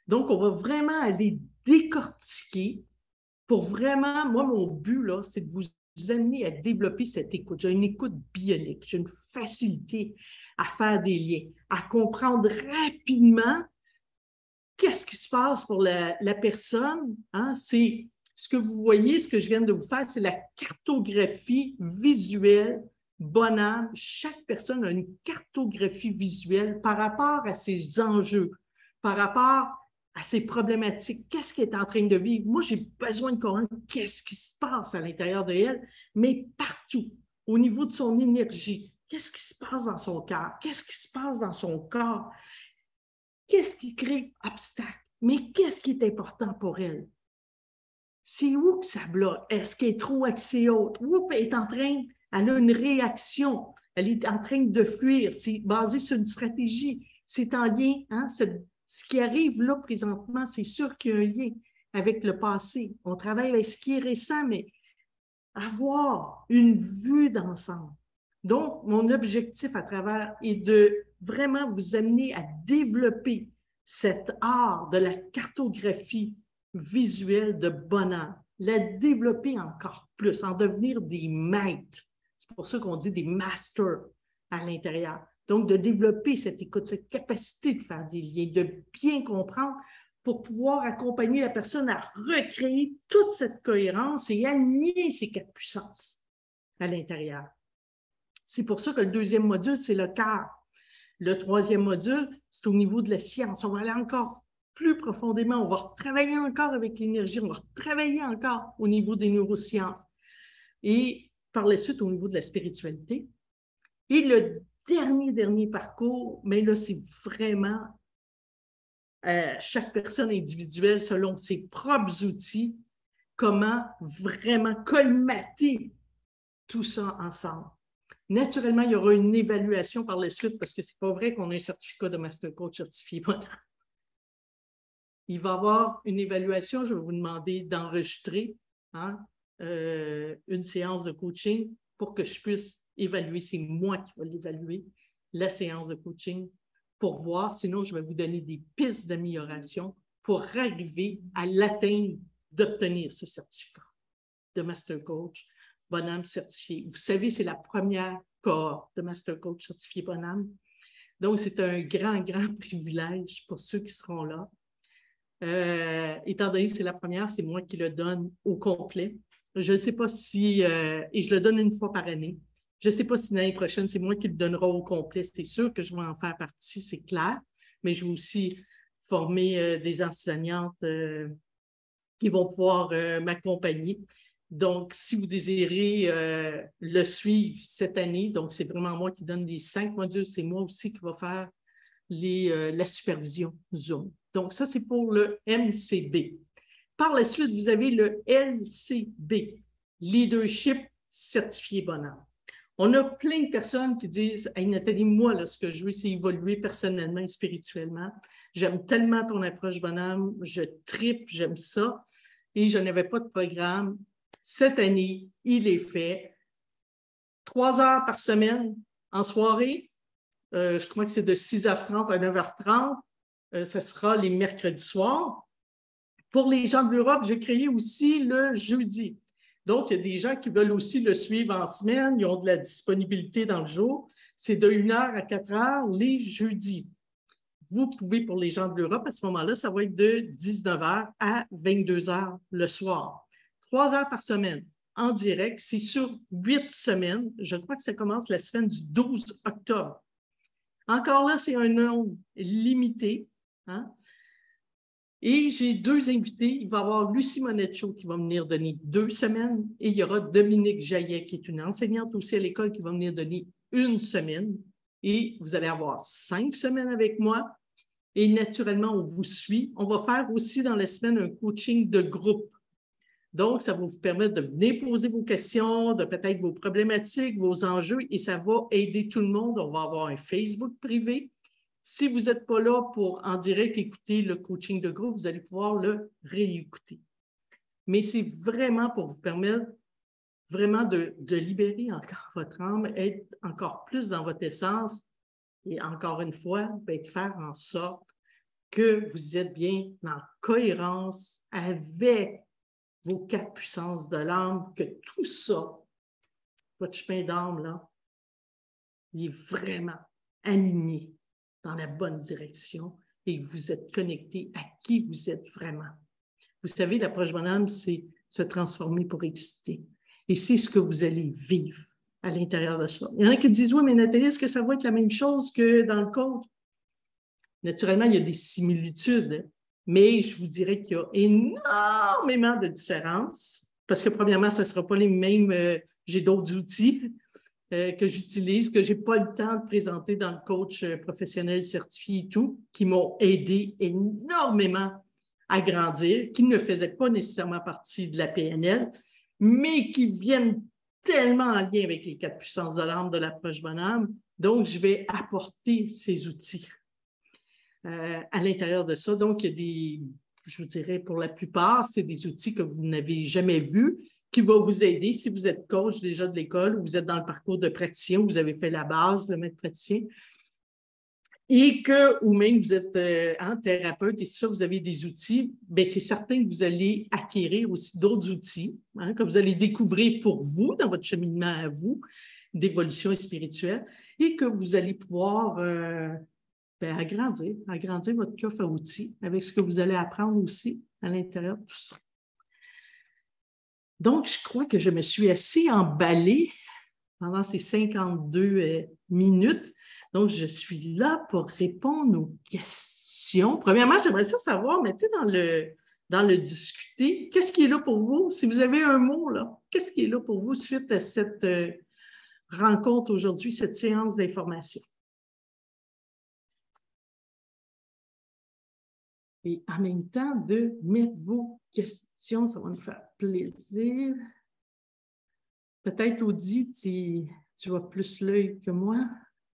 Donc, on va vraiment aller décortiquer pour vraiment, moi, mon but, là, c'est de vous amener à développer cette écoute. J'ai une écoute bionique, j'ai une facilité à faire des liens, à comprendre rapidement qu'est-ce qui se passe pour la personne. Hein? C'est ce que vous voyez, ce que je viens de vous faire, c'est la cartographie visuelle Bonham. Chaque personne a une cartographie visuelle par rapport à ses enjeux, par rapport à ses problématiques. Qu'est-ce qu'elle est en train de vivre? Moi, j'ai besoin de comprendre qu'est-ce qui se passe à l'intérieur de elle, mais partout, au niveau de son énergie. Qu'est-ce qui se passe dans son cœur? Qu'est-ce qui se passe dans son corps? Qu'est-ce qui crée obstacle? Mais qu'est-ce qui est important pour elle? C'est où que ça bloque? Est-ce qu'elle est trop axée haute? Oups, elle est en train, elle a une réaction. Elle est en train de fuir. C'est basé sur une stratégie. C'est en lien. Hein? Ce qui arrive là présentement, c'est sûr qu'il y a un lien avec le passé. On travaille avec ce qui est récent, mais avoir une vue d'ensemble. Donc, mon objectif à travers est de vraiment vous amener à développer cet art de la cartographie visuelle de bonheur, la développer encore plus, en devenir des maîtres. C'est pour ça qu'on dit des masters à l'intérieur. Donc, de développer cette écoute, cette capacité de faire des liens, de bien comprendre pour pouvoir accompagner la personne à recréer toute cette cohérence et aligner ces 4 puissances à l'intérieur. C'est pour ça que le deuxième module, c'est le cœur. Le troisième module, c'est au niveau de la science. On va aller encore plus profondément. On va travailler encore avec l'énergie. On va travailler encore au niveau des neurosciences. Et par la suite, au niveau de la spiritualité. Et le dernier parcours, mais là, c'est vraiment chaque personne individuelle selon ses propres outils, comment vraiment colmater tout ça ensemble. Naturellement, il y aura une évaluation par la suite parce que ce n'est pas vrai qu'on a un certificat de Master Coach certifié. Il va y avoir une évaluation. Je vais vous demander d'enregistrer une séance de coaching pour que je puisse évaluer. C'est moi qui vais l'évaluer, la séance de coaching, pour voir. Sinon, je vais vous donner des pistes d'amélioration pour arriver à l'atteindre, d'obtenir ce certificat de Master Coach Bonham certifié. Vous savez, c'est la première cohorte de Master Coach certifié Bonham. Donc, c'est un grand privilège pour ceux qui seront là. Étant donné que c'est la première, c'est moi qui le donne au complet. Je ne sais pas si, et je le donne une fois par année. Je ne sais pas si l'année prochaine, c'est moi qui le donnera au complet. C'est sûr que je vais en faire partie, c'est clair, mais je vais aussi former des enseignantes qui vont pouvoir m'accompagner. Donc, si vous désirez le suivre cette année, donc c'est vraiment moi qui donne les 5 modules, c'est moi aussi qui va faire la supervision Zoom. Donc, ça, c'est pour le MCB. Par la suite, vous avez le LCB, Leadership Certifié Bonheur. On a plein de personnes qui disent « Hey Nathalie, moi, là, ce que je veux, c'est évoluer personnellement et spirituellement. J'aime tellement ton approche bonhomme, je tripe, j'aime ça. Et je n'avais pas de programme. Cette année, il est fait. 3 heures par semaine en soirée. Je crois que c'est de 6h30 à 9h30. Ce sera les mercredis soirs. Pour les gens de l'Europe, j'ai créé aussi le jeudi. Donc, il y a des gens qui veulent aussi le suivre en semaine. Ils ont de la disponibilité dans le jour. C'est de 1h à 4h les jeudis. Vous pouvez, pour les gens de l'Europe, à ce moment-là, ça va être de 19h à 22h le soir. 3 heures par semaine en direct. C'est sur 8 semaines. Je crois que ça commence la semaine du 12 octobre. Encore là, c'est un nombre limité. Hein? Et j'ai 2 invités. Il va y avoir Lucie Monetcho qui va venir donner 2 semaines et il y aura Dominique Jaillet qui est une enseignante aussi à l'école qui va venir donner 1 semaine. Et vous allez avoir 5 semaines avec moi. Et naturellement, on vous suit. On va faire aussi dans la semaine un coaching de groupe. Donc, ça va vous permettre de venir poser vos questions, de peut-être vos problématiques, vos enjeux, et ça va aider tout le monde. On va avoir un Facebook privé. Si vous n'êtes pas là pour en direct écouter le coaching de groupe, vous allez pouvoir le réécouter. Mais c'est vraiment pour vous permettre vraiment de libérer encore votre âme, être encore plus dans votre essence et encore une fois, de faire en sorte que vous êtes bien en cohérence avec vos 4 puissances de l'âme, que tout ça, votre chemin d'âme, là, il est vraiment aligné dans la bonne direction et que vous êtes connecté à qui vous êtes vraiment. Vous savez, l'approche bonhomme, c'est se transformer pour exister. Et c'est ce que vous allez vivre à l'intérieur de ça. Il y en a qui disent, oui, mais Nathalie, est-ce que ça va être la même chose que dans le coach? Naturellement, il y a des similitudes, mais je vous dirais qu'il y a énormément de différences parce que, premièrement, ce ne sera pas les mêmes. J'ai d'autres outils que j'utilise, que je n'ai pas le temps de présenter dans le coach professionnel certifié et tout, qui m'ont aidé énormément à grandir, qui ne faisaient pas nécessairement partie de la PNL, mais qui viennent tellement en lien avec les 4 puissances de l'âme de l'approche bonhomme. Donc, je vais apporter ces outils à l'intérieur de ça. Donc, il y a des, je vous dirais, pour la plupart, c'est des outils que vous n'avez jamais vus, qui vont vous aider si vous êtes coach déjà de l'école ou vous êtes dans le parcours de praticien, ou vous avez fait la base, le maître praticien, et que, ou même vous êtes thérapeute et tout ça, vous avez des outils, bien, c'est certain que vous allez acquérir aussi d'autres outils que vous allez découvrir pour vous, dans votre cheminement à vous, d'évolution spirituelle, et que vous allez pouvoir agrandir votre coffre à outils avec ce que vous allez apprendre aussi à l'intérieur de tout ça. Donc, je crois que je me suis assez emballée pendant ces 52 minutes. Donc, je suis là pour répondre aux questions. Premièrement, j'aimerais ça savoir, mettez dans le discuter, qu'est-ce qui est là pour vous? Si vous avez un mot, là, qu'est-ce qui est là pour vous suite à cette rencontre aujourd'hui, cette séance d'information? Et en même temps, de mettre vos questions, ça va nous faire plaisir. Peut-être, Audie, tu vois plus l'œil que moi.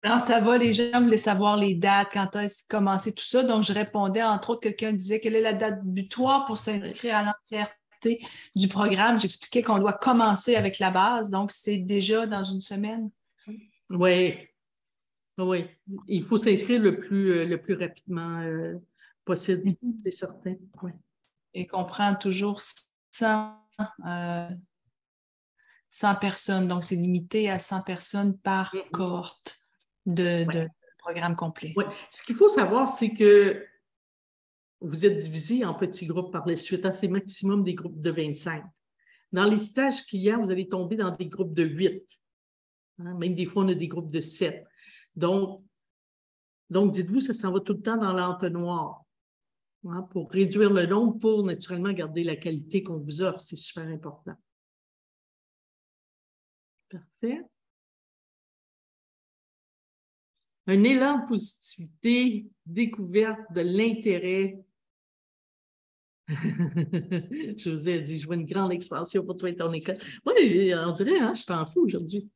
Non, ça va, les gens voulaient savoir les dates, quand est-ce commencé tout ça. Donc, je répondais, entre autres, quelqu'un disait quelle est la date butoir pour s'inscrire à l'entièreté du programme. J'expliquais qu'on doit commencer avec la base, donc c'est déjà dans une semaine. Oui, oui. Il faut s'inscrire le plus rapidement possible, c'est certain. Ouais. Et qu'on prend toujours 100 personnes. Donc, c'est limité à 100 personnes par cohorte de programme complet. Oui. Ce qu'il faut savoir, c'est que vous êtes divisé en petits groupes par la suite. C'est maximum des groupes de 25. Dans les stages clients, vous allez tomber dans des groupes de 8. Même des fois, on a des groupes de 7. Donc dites-vous, ça s'en va tout le temps dans l'entonnoir pour réduire le nombre, pour naturellement garder la qualité qu'on vous offre. C'est super important. Parfait. Un élan de positivité, découverte de l'intérêt. José a dit, je vois une grande expansion pour toi et ton école. Moi, on dirait, je suis en fou aujourd'hui.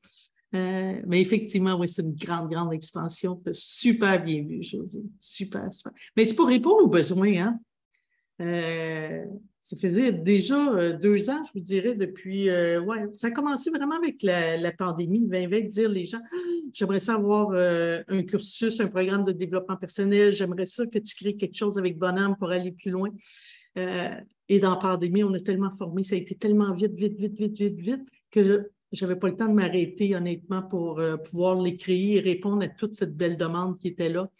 Mais effectivement, oui, c'est une grande, grande expansion. Tu as super bien vu, José. Super, super. Mais c'est pour répondre aux besoins, ça faisait déjà 2 ans, je vous dirais, depuis... ça a commencé vraiment avec la pandémie 2020, de dire les gens, j'aimerais ça avoir un cursus, un programme de développement personnel, j'aimerais ça que tu crées quelque chose avec Bonhomme pour aller plus loin. Et dans la pandémie, on a tellement formé, ça a été tellement vite que je n'avais pas le temps de m'arrêter, honnêtement, pour pouvoir l'écrire et répondre à toute cette belle demande qui était là.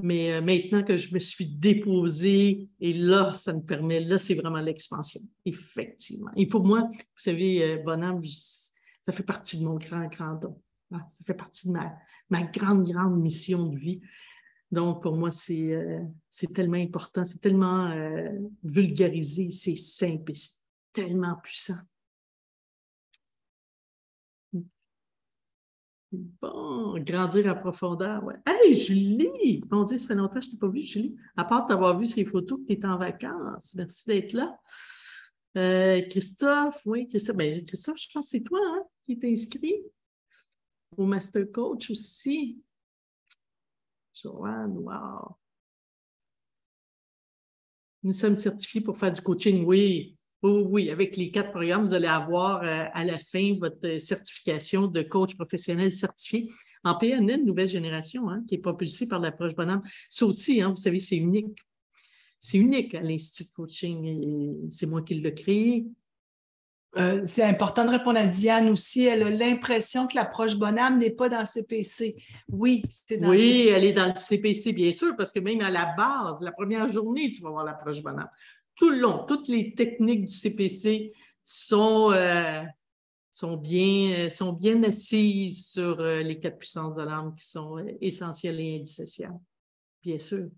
Mais maintenant que je me suis déposée, et là, ça me permet, là, c'est vraiment l'expansion, effectivement. Et pour moi, vous savez, Bonhomme, ça fait partie de mon grand, grand don. Ça fait partie de ma grande, grande mission de vie. Donc, pour moi, c'est tellement important, c'est tellement vulgarisé, c'est simple et c'est tellement puissant. Bon, grandir à profondeur, ouais. Hey, Julie! Mon Dieu, ça fait longtemps que je ne t'ai pas vue, Julie. À part t'avoir vu ces photos que tu es en vacances. Merci d'être là. Christophe, oui, Christophe. Ben, Christophe, je pense que c'est toi qui es inscrit au Master Coach aussi. Joanne, wow. Nous sommes certifiés pour faire du coaching, oui. Oui, avec les 4 programmes, vous allez avoir à la fin votre certification de coach professionnel certifié en PNL nouvelle génération, qui est propulsée par l'approche Bonhomme. Ça aussi, vous savez, c'est unique. C'est unique à l'Institut de coaching et c'est moi qui l'ai créé. C'est important de répondre à Diane aussi. Elle a l'impression que l'approche Bonhomme n'est pas dans le CPC. Oui, c'est dans le CPC. Oui, elle est dans le CPC, bien sûr, parce que même à la base, la première journée, tu vas voir l'approche Bonhomme. Tout le long, toutes les techniques du CPC sont bien assises sur les 4 puissances de l'âme qui sont essentielles et indissociables, bien sûr.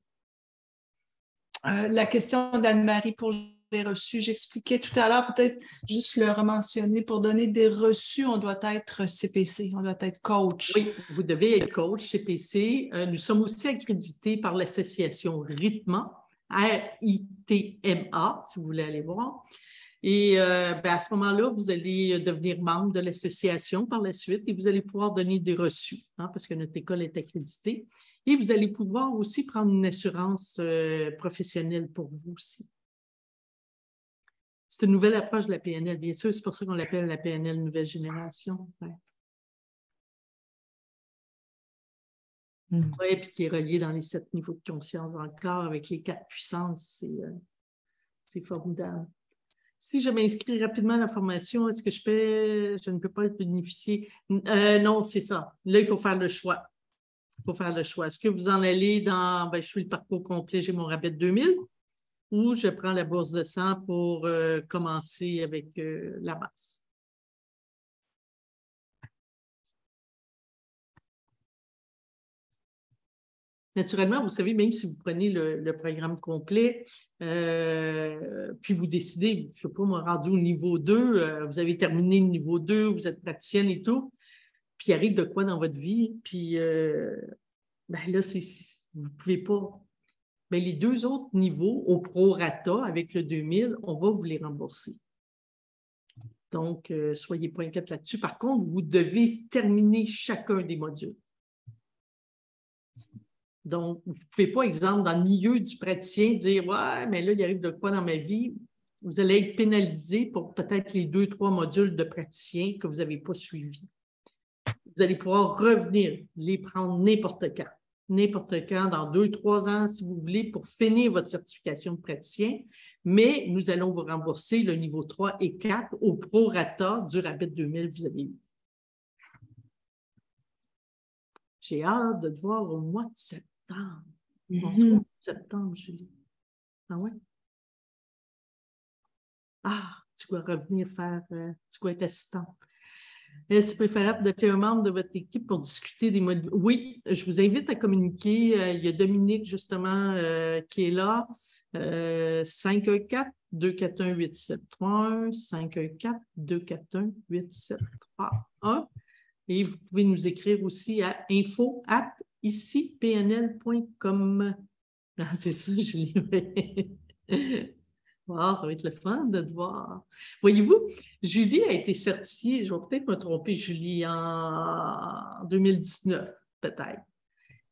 La question d'Anne-Marie pour les reçus, j'expliquais tout à l'heure, peut-être juste le rementionner, pour donner des reçus, on doit être CPC, on doit être coach. Oui, vous devez être coach CPC. Nous sommes aussi accrédités par l'association RITMA, RITMA, si vous voulez aller voir. Et à ce moment-là, vous allez devenir membre de l'association par la suite et vous allez pouvoir donner des reçus, parce que notre école est accréditée. Et vous allez pouvoir aussi prendre une assurance professionnelle pour vous aussi. C'est une nouvelle approche de la PNL, bien sûr. C'est pour ça qu'on l'appelle la PNL Nouvelle Génération. Ouais. Oui, puis qui est relié dans les 7 niveaux de conscience encore avec les 4 puissances. C'est formidable. Si je m'inscris rapidement à la formation, est-ce que je ne peux pas être bénéficier? Non, c'est ça. Là, il faut faire le choix. Il faut faire le choix. Est-ce que vous en allez dans, je suis le parcours complet, j'ai mon rabais de 2000, ou je prends la bourse de 100 pour commencer avec la base? Naturellement, vous savez, même si vous prenez le programme complet, puis vous décidez, je ne sais pas, moi, rendu au niveau 2, vous avez terminé le niveau 2, vous êtes praticienne et tout, puis il arrive de quoi dans votre vie, puis là, vous ne pouvez pas. Bien, les 2 autres niveaux, au prorata, avec le 2000, on va vous les rembourser. Donc, soyez pas inquiètes là-dessus. Par contre, vous devez terminer chacun des modules. Donc, vous ne pouvez pas, exemple, dans le milieu du praticien, dire « Ouais, mais là, il arrive de quoi dans ma vie? » Vous allez être pénalisé pour peut-être les 2-3 modules de praticien que vous n'avez pas suivis. Vous allez pouvoir revenir, les prendre n'importe quand, dans 2-3 ans, si vous voulez, pour finir votre certification de praticien, mais nous allons vous rembourser le niveau 3 et 4 au prorata du rabais de 2000 que vous avez eu. J'ai hâte de te voir au mois de septembre. Bonsoir, septembre, Julie. Ah ouais? Ah, tu dois revenir faire, tu dois être assistante. Est-ce préférable d'appeler un membre de votre équipe pour discuter des modules? Oui, je vous invite à communiquer. Il y a Dominique, justement, qui est là. 514-241-8731, 514-241-8731. Et vous pouvez nous écrire aussi à info@icipnl.com. Ah, c'est ça, je l'ai. Wow, ça va être le fun de te voir. Voyez-vous, Julie a été certifiée, je vais peut-être me tromper, Julie, en 2019, peut-être.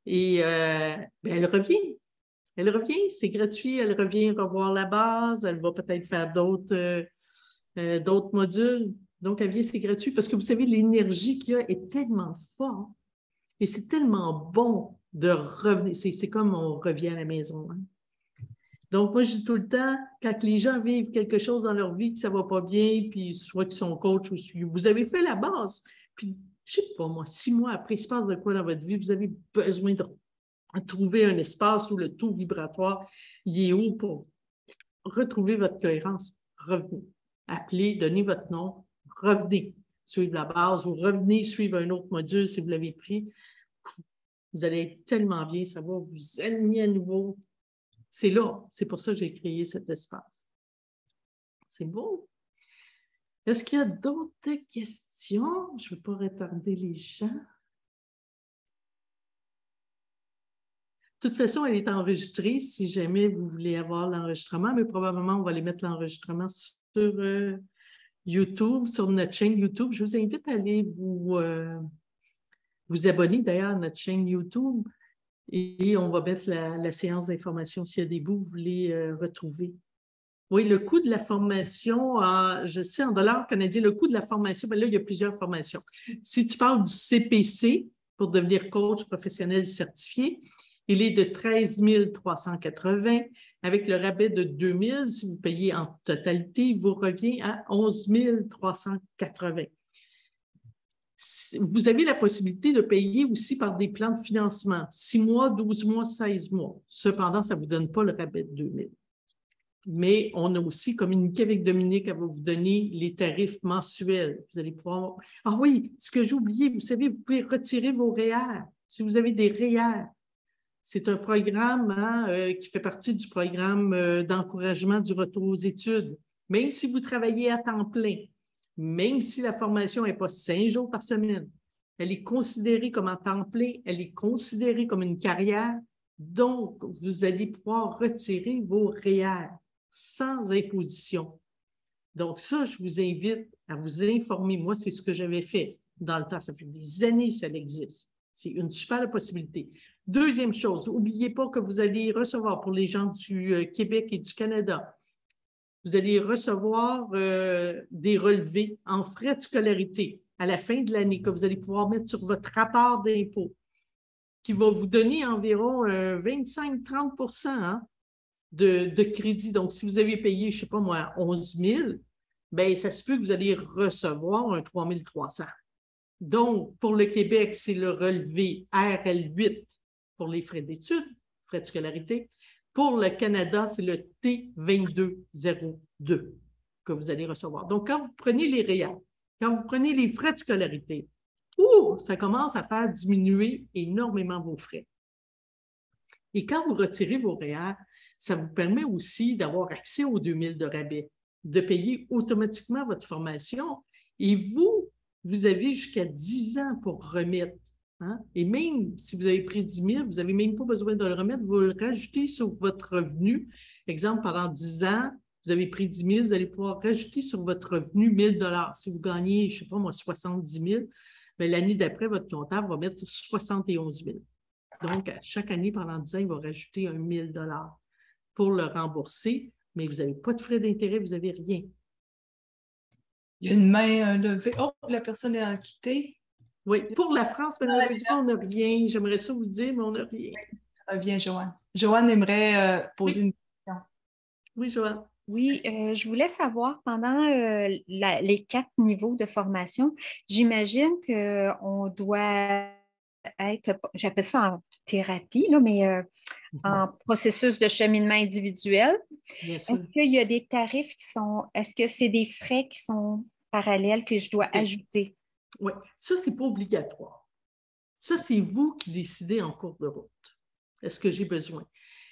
Et elle revient. Elle revient, c'est gratuit, elle revient revoir la base, elle va peut-être faire d'autres modules. Donc, elle vient, c'est gratuit parce que vous savez, l'énergie qu'il y a est tellement forte et c'est tellement bon de revenir. C'est comme on revient à la maison. Hein? Donc, moi, je dis tout le temps, quand les gens vivent quelque chose dans leur vie que ça ne va pas bien, puis soit qu'ils sont coach ou vous avez fait la base, puis je ne sais pas, moi, 6 mois après, il se passe de quoi dans votre vie, vous avez besoin de trouver un espace où le taux vibratoire il est haut pour retrouver votre cohérence. Revenez. Appelez, donnez votre nom, revenez suivre la base ou revenez suivre un autre module si vous l'avez pris. Vous allez être tellement bien, ça va vous aligner à nouveau. C'est là, c'est pour ça que j'ai créé cet espace. C'est beau. Est-ce qu'il y a d'autres questions? Je ne veux pas retarder les gens. De toute façon, elle est enregistrée si jamais vous voulez avoir l'enregistrement, mais probablement on va aller mettre l'enregistrement sur YouTube, sur notre chaîne YouTube. Je vous invite à aller vous abonner d'ailleurs à notre chaîne YouTube. Et on va mettre la séance d'information s'il y a des bouts, vous voulez retrouver. Oui, le coût de la formation, je sais, en dollars canadiens, le coût de la formation, bien là, il y a plusieurs formations. Si tu parles du CPC, pour devenir coach professionnel certifié, Il est de 13 380. Avec le rabais de 2 000, si vous payez en totalité, il vous revient à 11 380. Vous avez la possibilité de payer aussi par des plans de financement, 6 mois, 12 mois, 16 mois. Cependant, ça ne vous donne pas le rabais de 2 000. Mais on a aussi communiqué avec Dominique, elle va vous donner les tarifs mensuels. Vous allez pouvoir... Ah oui, ce que j'ai oublié, vous savez, vous pouvez retirer vos REER. Si vous avez des REER, c'est un programme qui fait partie du programme d'encouragement du retour aux études. Même si vous travaillez à temps plein, même si la formation n'est pas 5 jours par semaine, elle est considérée comme en temps plein, elle est considérée comme une carrière. Donc, vous allez pouvoir retirer vos REER sans imposition. Donc, ça, je vous invite à vous informer. Moi, c'est ce que j'avais fait dans le temps. Ça fait des années que ça existe. C'est une super possibilité. Deuxième chose, n'oubliez pas que vous allez recevoir pour les gens du Québec et du Canada, vous allez recevoir des relevés en frais de scolarité à la fin de l'année que vous allez pouvoir mettre sur votre rapport d'impôt qui va vous donner environ 25-30 de crédit. Donc, si vous avez payé, je ne sais pas moi, 11 000, bien, ça se peut que vous allez recevoir un 3 300. Donc, pour le Québec, c'est le relevé RL8 pour les frais d'études, frais de scolarité. Pour le Canada, c'est le T2202 que vous allez recevoir. Donc, quand vous prenez les REER, quand vous prenez les frais de scolarité, ça commence à faire diminuer énormément vos frais. Et quand vous retirez vos REER, ça vous permet aussi d'avoir accès aux 2 000 de rabais, de payer automatiquement votre formation. Et vous avez jusqu'à 10 ans pour remettre. Hein? Et même si vous avez pris 10 000, vous n'avez même pas besoin de le remettre, vous le rajoutez sur votre revenu. Exemple, pendant 10 ans, vous avez pris 10 000, vous allez pouvoir rajouter sur votre revenu 1 000 $. Si vous gagnez, je ne sais pas moi, 70 000, bien, l'année d'après, votre comptable va mettre 71 000. Donc, chaque année, pendant 10 ans, il va rajouter 1 000 $ pour le rembourser, mais vous n'avez pas de frais d'intérêt, vous n'avez rien. Il y a une main levée. Oh, la personne est quittée. Oui, pour la France, malheureusement, on n'a rien. J'aimerais ça vous dire, mais on n'a rien. Reviens, Joanne. Joanne aimerait poser une question. Oui, Joanne. Oui, je voulais savoir, pendant les 4 niveaux de formation, j'imagine qu'on doit être, j'appelle ça en thérapie, là, mais en processus de cheminement individuel. Bien sûr. Est-ce qu'il y a des tarifs est-ce que c'est des frais qui sont parallèles que je dois ajouter? Oui, ça, ce n'est pas obligatoire. Ça, c'est vous qui décidez en cours de route. Est-ce que j'ai besoin?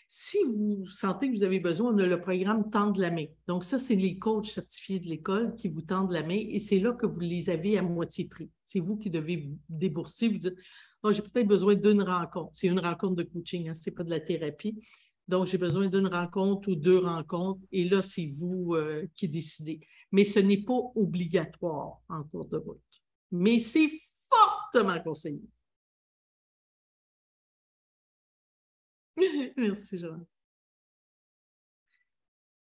Si vous sentez que vous avez besoin, on a le programme Tendre la main. Donc, ça, c'est les coachs certifiés de l'école qui vous tendent la main et c'est là que vous les avez à moitié prix. C'est vous qui devez débourser. Vous dites, oh, j'ai peut-être besoin d'une rencontre. C'est une rencontre de coaching, hein, ce n'est pas de la thérapie. Donc, j'ai besoin d'une rencontre ou 2 rencontres et là, c'est vous qui décidez. Mais ce n'est pas obligatoire en cours de route. Mais c'est fortement conseillé. Merci, Jean.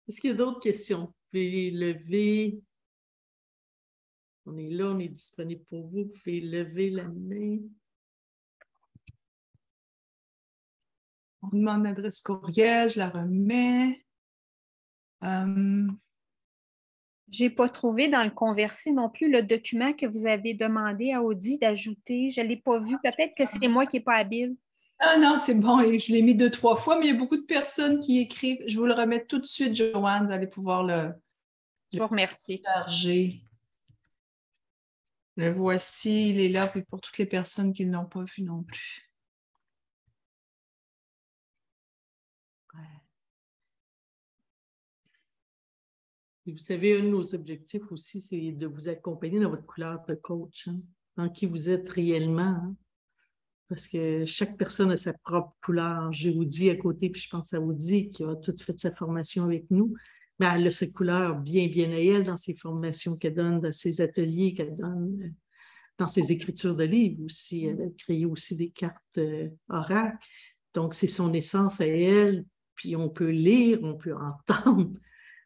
Est-ce qu'il y a d'autres questions? Vous pouvez les lever. On est là, on est disponible pour vous. Vous pouvez lever la main. On demande l'adresse courriel, je la remets. Je n'ai pas trouvé dans le conversé non plus le document que vous avez demandé à Audi d'ajouter. Je ne l'ai pas vu. Peut-être que c'est moi qui n'ai pas habile. Ah non, c'est bon. Et je l'ai mis 2-3 fois, mais il y a beaucoup de personnes qui écrivent. Je vous le remets tout de suite, Joanne. Vous allez pouvoir Je vous remercie. Charger. Le voici, il est là, puis pour toutes les personnes qui ne l'ont pas vu non plus. Et vous savez, un de nos objectifs aussi, c'est de vous accompagner dans votre couleur de coach, hein, dans qui vous êtes réellement. Hein, parce que chaque personne a sa propre couleur. J'ai Audi à côté, puis je pense à Audi qui a toute fait sa formation avec nous. Mais elle a ses couleurs bien à elle dans ses formations qu'elle donne, dans ses ateliers qu'elle donne, dans ses écritures de livres aussi. Elle a créé aussi des cartes oracles. Donc, c'est son essence à elle. Puis on peut lire, on peut entendre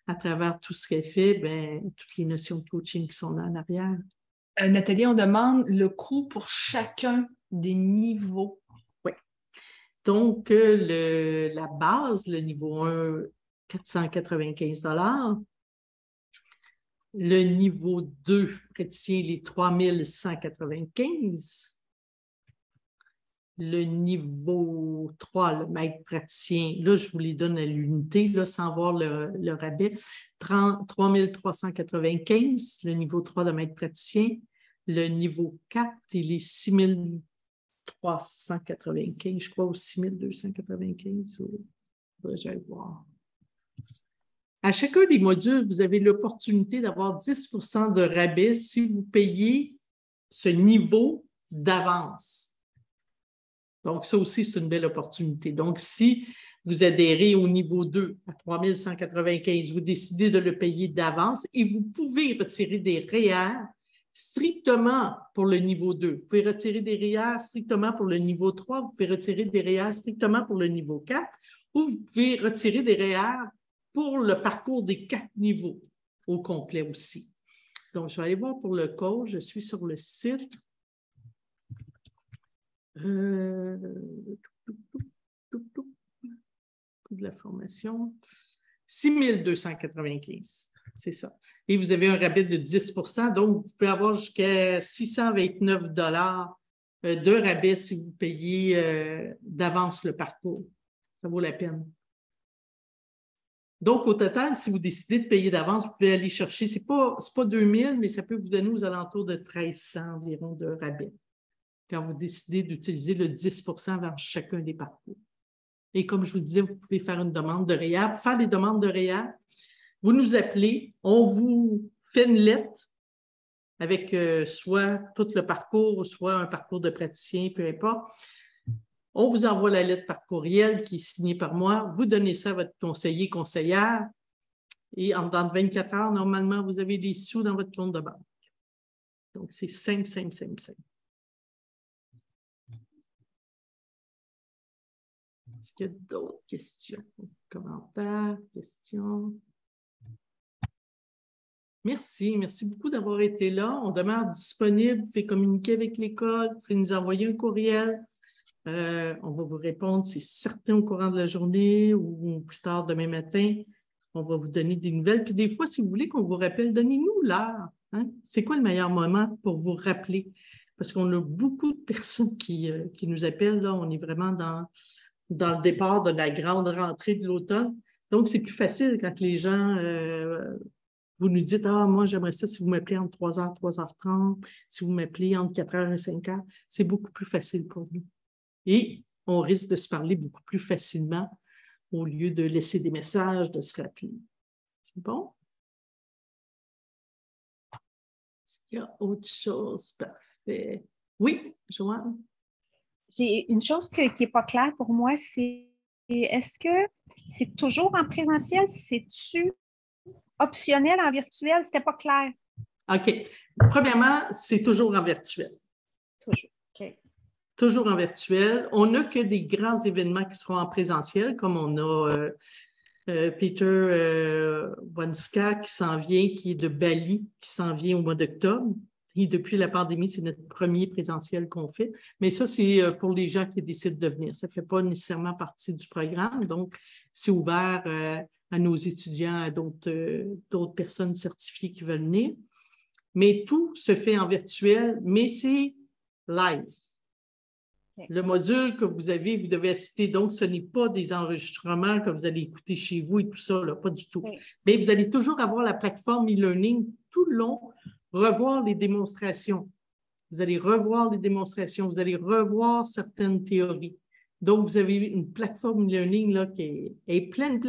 à travers tout ce qu'elle fait, bien, toutes les notions de coaching qui sont là en arrière. Nathalie, on demande le coût pour chacun des niveaux. Oui. Donc, la base, le niveau 1, 495 $. Le niveau 2, praticien, les 3195. Le niveau 3, le maître praticien, là, je vous les donne à l'unité, là, sans voir le rabais. 3395, le niveau 3 de maître praticien. Le niveau 4, il est 6395, je crois, ou 6295. Je vais voir. À chacun des modules, vous avez l'opportunité d'avoir 10 % de rabais si vous payez ce niveau d'avance. Donc, ça aussi, c'est une belle opportunité. Donc, si vous adhérez au niveau 2 à 3195, vous décidez de le payer d'avance et vous pouvez retirer des REER strictement pour le niveau 2. Vous pouvez retirer des REER strictement pour le niveau 3, vous pouvez retirer des REER strictement pour le niveau 4 ou vous pouvez retirer des REER pour le parcours des 4 niveaux au complet aussi. Donc, je vais aller voir pour le code. Je suis sur le site. De la formation. 6295, c'est ça. Et vous avez un rabais de 10 %, donc vous pouvez avoir jusqu'à 629 $ de rabais si vous payez d'avance le parcours. Ça vaut la peine. Donc, au total, si vous décidez de payer d'avance, vous pouvez aller chercher, c'est pas 2000, mais ça peut vous donner aux alentours de 1300 environ de rabais quand vous décidez d'utiliser le 10 % vers chacun des parcours. Et comme je vous disais, vous pouvez faire une demande de REER. Pour faire des demandes de REER, vous nous appelez, on vous fait une lettre avec soit tout le parcours, soit un parcours de praticien, peu importe. On vous envoie la lettre par courriel qui est signée par moi. Vous donnez ça à votre conseiller, conseillère. Et en dedans de 24 heures, normalement, vous avez des sous dans votre compte de banque. Donc, c'est simple, simple, simple, simple. Est-ce qu'il y a d'autres questions? Commentaires, questions? Merci. Merci beaucoup d'avoir été là. On demeure disponible. Vous pouvez communiquer avec l'école. Vous pouvez nous envoyer un courriel. On va vous répondre, c'est certain, au courant de la journée ou plus tard demain matin. On va vous donner des nouvelles. Puis des fois, si vous voulez qu'on vous rappelle, donnez-nous l'heure. Hein? C'est quoi le meilleur moment pour vous rappeler? Parce qu'on a beaucoup de personnes qui nous appellent. Là. On est vraiment dans le départ de la grande rentrée de l'automne. Donc, c'est plus facile quand les gens, vous nous dites, « Ah, moi, j'aimerais ça si vous m'appelez entre 3h et 3h30, si vous m'appelez entre 4h et 5h. » C'est beaucoup plus facile pour nous. Et on risque de se parler beaucoup plus facilement au lieu de laisser des messages, de se rappeler. C'est bon? Est-ce qu'il y a autre chose? Parfait. Oui, Joanne? J'ai une chose qui n'est pas claire pour moi, c'est est-ce que c'est toujours en présentiel? C'est-tu optionnel en virtuel? C'était pas clair. OK. Premièrement, c'est toujours en virtuel. Toujours. OK. Toujours en virtuel. On n'a que des grands événements qui seront en présentiel, comme on a Peter Wanska qui s'en vient, qui est de Bali, qui s'en vient au mois d'octobre. Et depuis la pandémie, c'est notre premier présentiel qu'on fait. Mais ça, c'est pour les gens qui décident de venir. Ça ne fait pas nécessairement partie du programme. Donc, c'est ouvert à nos étudiants, à d'autres personnes certifiées qui veulent venir. Mais tout se fait en virtuel, mais c'est live. Le module que vous avez, vous devez assister. Donc, ce n'est pas des enregistrements que vous allez écouter chez vous et tout ça, là, pas du tout. Oui. Mais vous allez toujours avoir la plateforme e-learning tout le long, revoir les démonstrations. Vous allez revoir les démonstrations, vous allez revoir certaines théories. Donc, vous avez une plateforme e-learning là, qui est pleine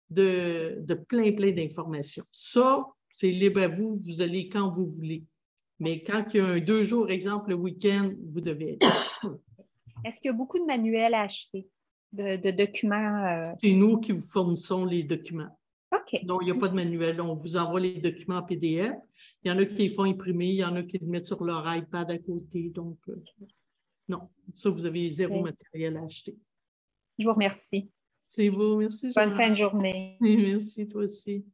de plein d'informations. Ça, c'est libre à vous, vous allez quand vous voulez. Mais quand il y a un 2 jours, exemple, le week-end, vous devez être. Est-ce qu'il y a beaucoup de manuels à acheter, de documents? C'est nous qui vous fournissons les documents. OK. Donc, il n'y a pas de manuel. On vous envoie les documents en PDF. Il y en a qui les font imprimer, il y en a qui les mettent sur leur iPad à côté. Donc, non, ça, vous avez zéro matériel à acheter. Je vous remercie. C'est beau, merci. Bonne fin de journée. Merci, toi aussi.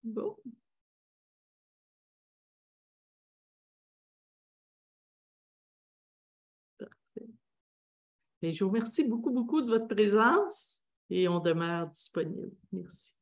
Bon. Et je vous remercie beaucoup, beaucoup de votre présence et on demeure disponible. Merci.